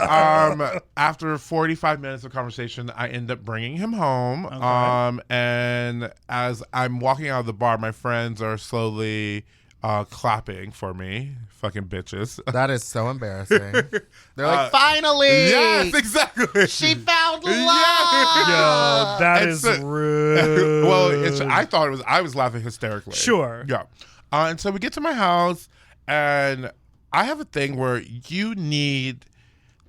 after 45 minutes of conversation, I end up bringing him home. Okay. And as I'm walking out of the bar, my friends are slowly clapping for me. Fucking bitches. That is so embarrassing. They're like, finally. Yes, exactly. She found love. Yo, that And is so- rude. Well, I was laughing hysterically. Sure. Yeah. And so we get to my house, and I have a thing where you need,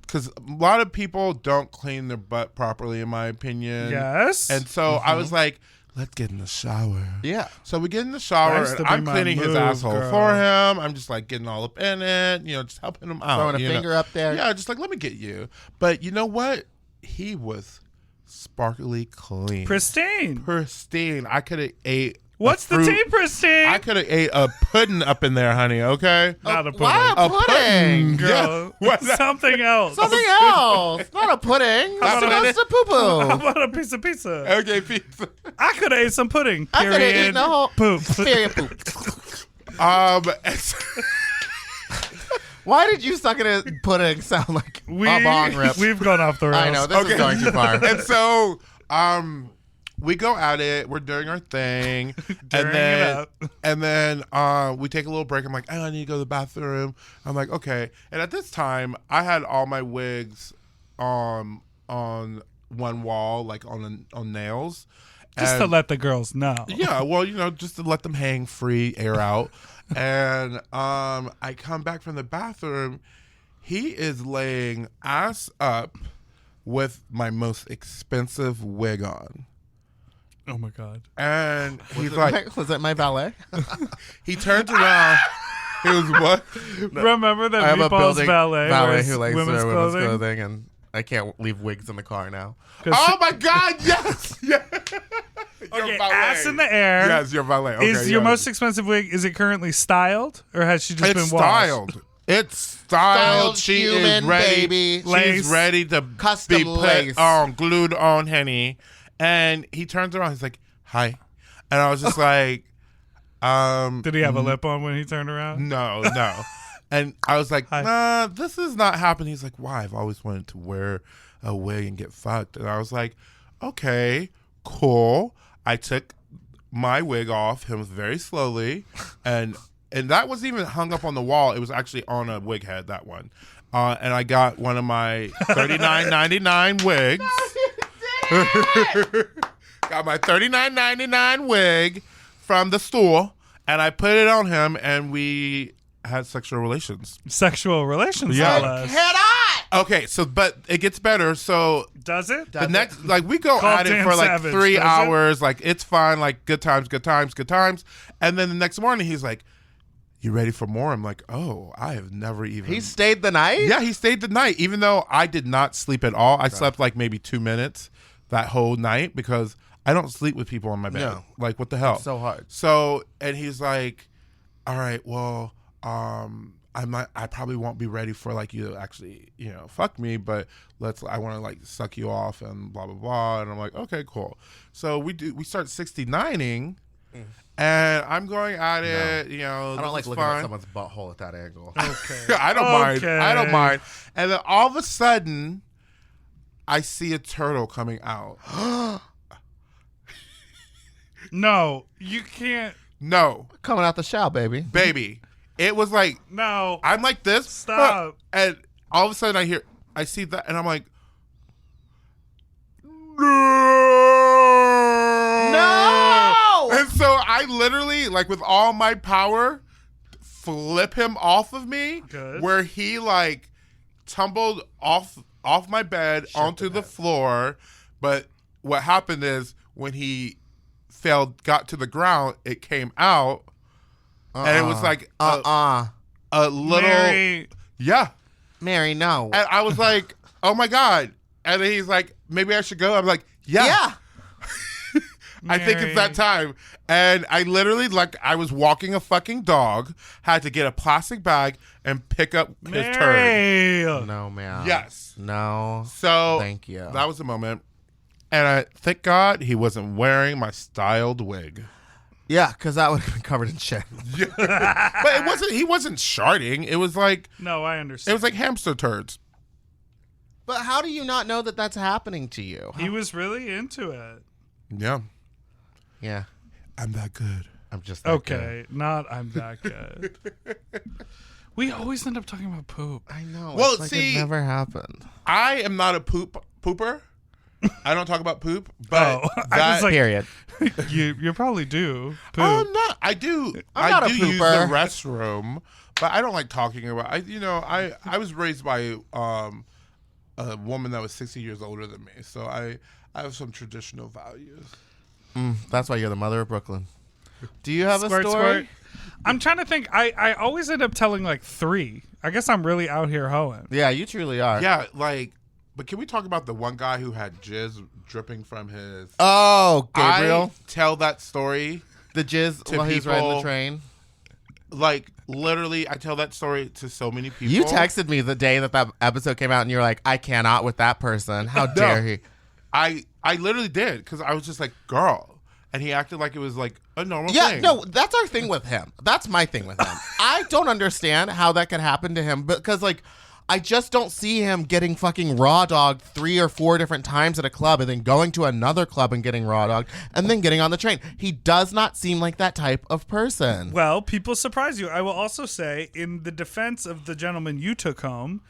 because a lot of people don't clean their butt properly, in my opinion. Yes. And so I was like, let's get in the shower. Yeah. So we get in the shower, Nice to and be I'm my cleaning his move, asshole girl. for him. I'm just getting all up in it, just helping him out. Throwing a you know? finger up there. Yeah, just let me get you. But you know what? He was sparkly clean. Pristine. Pristine. I could have ate. What's the fruit. tea, pristine? I could have ate a pudding up in there, honey. Okay. Not a pudding. Why a pudding? Girl. What's that? Something else. Something else. Not a pudding. How about That's a poo-poo. How about a piece of pizza? Okay, pizza. I could have ate some pudding. I coulda Period. eaten a whole- poop. Period poop. and- Why did you suck at a pudding sound like a bong rip? We've gone off the rails. I know, this is going too far. And so, we go at it. We're doing our thing, During it and then we take a little break. I'm like, oh, I need to go to the bathroom. I'm like, okay. And at this time, I had all my wigs on one wall, on nails. Just to And- let the girls know. Yeah, well, just to let them hang free, air out. And I come back from the bathroom. He is laying ass up with my most expensive wig on. Oh my God. And he's like, Was it my valet? he turns around. He was what? Remember that I have a Meatball's building valet wears who likes women's women's clothing? clothing, and I can't leave wigs in the car now. Oh my God, yes! Yeah. Your Okay, valet. ass in the air. Yes, your valet. Okay, Is your yeah. most expensive wig, is it currently styled? Or has she just It's been washed? styled. It's styled. Styled She is human, ready. baby. Lace. She's ready to Custom be put lace. on, glued on, Henny. And he turns around. He's like, "Hi," and I was just like, Did he have a lip on when he turned around? No. And I was like, nah, this is not happening. He's like, why? I've always wanted to wear a wig and get fucked. And I was like, okay, cool. I took my wig off him very slowly. And that wasn't even hung up on the wall. It was actually on a wig head, that one. And I got one of my $39.99 wigs. Got my $39.99 wig from the store. And I put it on him and we had sexual relations. Sexual relations? Yeah. Cannot. Okay, so but it gets better. So does it? the next, like we go Call at it Dan for like Savage, 3 does hours. Like it's fine. Like good times. And then the next morning he's like, "You ready for more?" I'm like, "Oh, I have never even." He stayed the night? Yeah, he stayed the night, even though I did not sleep at all. I slept like maybe 2 minutes that whole night because I don't sleep with people on my bed. No. Like what the hell? It's so hard. So and he's like, "All right, well." I probably won't be ready for like you to actually, fuck me, but I want to like suck you off and blah, blah, blah. And I'm like, okay, cool. So we start 69ing and I'm going at it, I don't like looking at someone's butthole at that angle. Okay. I don't mind. And then all of a sudden I see a turtle coming out. No, you can't. No. Coming out the shell, baby. Baby. It was like, No. I'm like this. Stop. And all of a sudden I see that and I'm like, No! And so I literally, like with all my power, flip him off of me. Good. Where he like tumbled off my bed onto the floor. But what happened is when he got to the ground, it came out. And it was like a little, Merrie. yeah. Merrie, no. And I was like, oh my God. And then he's like, maybe I should go. I'm like, yeah. I think it's that time. And I literally, like, I was walking a fucking dog, had to get a plastic bag and pick up his turd. Merrie. No, man. Yes. No. So Thank you. That was the moment. And thank God he wasn't wearing my styled wig. Yeah, because that would have been covered in shit. But he wasn't sharding. It was like, No, I it understand. was like hamster turds. But how do you not know that that's happening to you? He was really into it. Yeah. Yeah. I'm that good. I'm just that Okay, not I'm that good. We always end up talking about poop. good. I know. Well, it's like see- it never happened. I am not a pooper. I don't talk about poop, but I was like, Period. you probably do. Poop. I'm not. I do. I'm not a use the pooper. restroom, but I don't like talking about. I was raised by a woman that was 60 years older than me, so I have some traditional values. That's why you're the mother of Brooklyn. Do you have Squirt, a story? squirt. I'm trying to think. I always end up telling like 3. I guess I'm really out here hoeing. Yeah, you truly are. Yeah, like. But can we talk about the one guy who had jizz dripping from his? Oh, Gabriel. I tell that story. The jizz to while he's riding the people- train. Like literally, I tell that story to so many people. You texted me the day that episode came out, and you're like, "I cannot with that person. How dare he?" I literally did because I was just like, girl, and he acted like it was like a normal Yeah, thing. no, that's our thing with him. That's my thing with him. I don't understand how that could happen to him because, like, I just don't see him getting fucking raw dogged 3 or 4 different times at a club and then going to another club and getting raw dogged and then getting on the train. He does not seem like that type of person. Well, people surprise you. I will also say, in the defense of the gentleman you took home,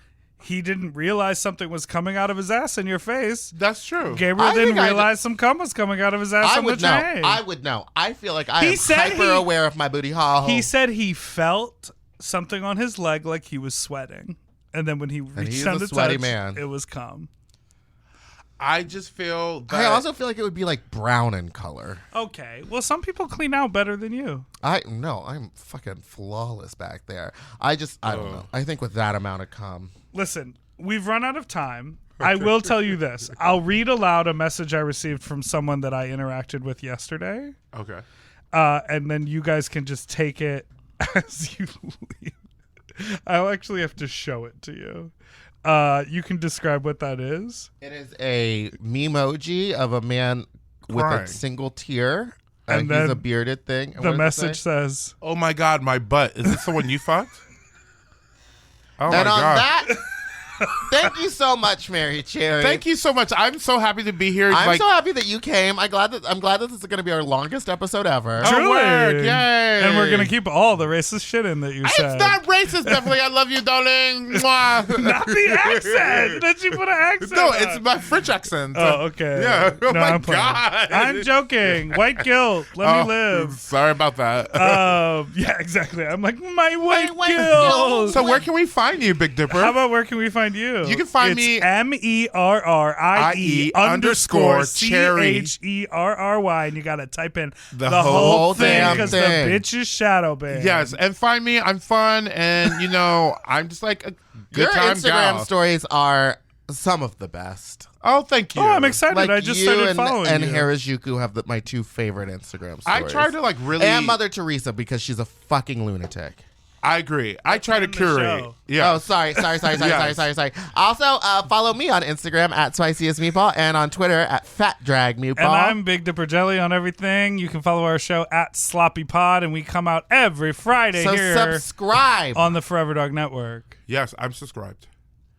he didn't realize something was coming out of his ass in your face. That's true. Gabriel I didn't think realize some cum was coming out of his ass I on the would know. train. I would know. I feel like I He am said hyper aware of my booty hole. He said he felt something on his leg like he was sweating. And then when he reached he's down a to sweaty touch, man. it was cum. I just feel that I also feel like it would be like brown in color. Okay. Well, some people clean out better than you. I'm fucking flawless back there. I don't know. I think with that amount of cum. Listen, we've run out of time. I will tell you this. I'll read aloud a message I received from someone that I interacted with yesterday. okay. And then you guys can just take it as you leave. I'll actually have to show it to you. You can describe what that is. It is a memoji of a man with Crying. a single tear And he's then a bearded thing. And the what does it message say? says, Oh my God, my butt. Is this the one you fucked? Oh my And on God. that, thank you so much, Merrie Cherry. Thank you so much. I'm so happy to be here. I'm so happy that you came. I'm glad that this is going to be our longest episode ever. Oh, Truly. work. Yay. And we're going to keep all the racist shit in that you It's said. not racist, Beverly. I love you, darling. Mwah. Not the accent. Did you put an accent No, on? it's my French accent. Oh, okay. Yeah. Oh No, my I'm playing. God. I'm joking. White guilt. Let me live. Sorry about that. Yeah, exactly. I'm like, my white white guilt. guilt. So where can we find you, Big Dipper? How about where can we find you? You can find it's me- MERRIE _Cherry. CHERRY, and you gotta type in the whole whole thing damn because the thing. bitch is shadow banned. Yes, and find me. I'm fun, and I'm just like a good Your time Instagram gal. stories are some of the best. Oh, thank you. Oh, I'm excited. Like I just you started and, following and you. Harajuku have my two favorite Instagram stories. I try to really. And Mother Teresa because she's a fucking lunatic. I agree. I try to in the curate. show. Yeah. Oh, sorry. Yes. Sorry. Also, follow me on Instagram at Spiciest Meatball and on Twitter at Fat Drag Meatball. And I'm Big Dipper Jelly on everything. You can follow our show at Sloppy Pod, and we come out every Friday so here subscribe. on the Forever Dog Network. Yes, I'm subscribed.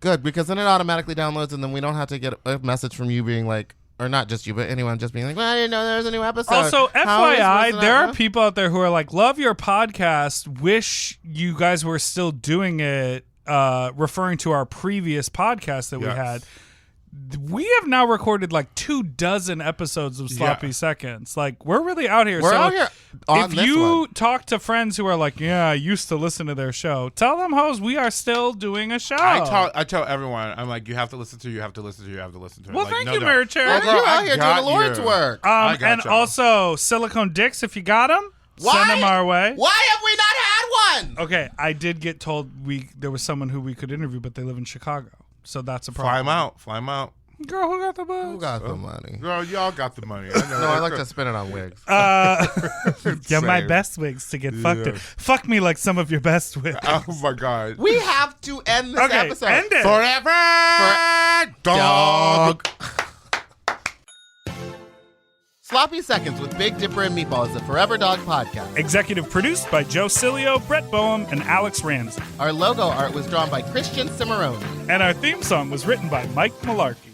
Good, because then it automatically downloads, and then we don't have to get a message from you being like, or not just you, but anyone just being like, well, I didn't know there was a new episode. Also, How are we supposed FYI, to there know? are people out there who are like, love your podcast, wish you guys were still doing it, referring to our previous podcast that we Yes. had. We have now recorded like 24 episodes of Sloppy Yeah. Seconds. Like, we're really out here. We're so out here on if this you one. talk to friends who are like, yeah, I used to listen to their show, tell them, hoes, we are still doing a show. I tell everyone, I'm like, you have to listen to it. Well, Like, thank no, you, no. Merrie Cherry. Well, girl, you're I out here doing got the Lord's you. work. I got And y'all. also, silicone dicks, if you got them, send them our way. Why have we not had one? Okay, I did get told there was someone who we could interview, but they live in Chicago, so that's a Fly problem. them out. Girl, who got the bugs? Who got the money? Girl, y'all got the money. I know. No, I like to spend it on wigs. You're my Same. best wigs to get fucked in. Yeah. Fuck me like some of your best wigs. Oh my God. We have to end this Okay, episode. end it. Forever dog. Sloppy Seconds with Big Dipper and Meatball is a Forever Dog podcast. Executive produced by Joe Cilio, Brett Boehm, and Alex Ramsey. Our logo art was drawn by Christian Cimarroni. And our theme song was written by Mike Malarkey.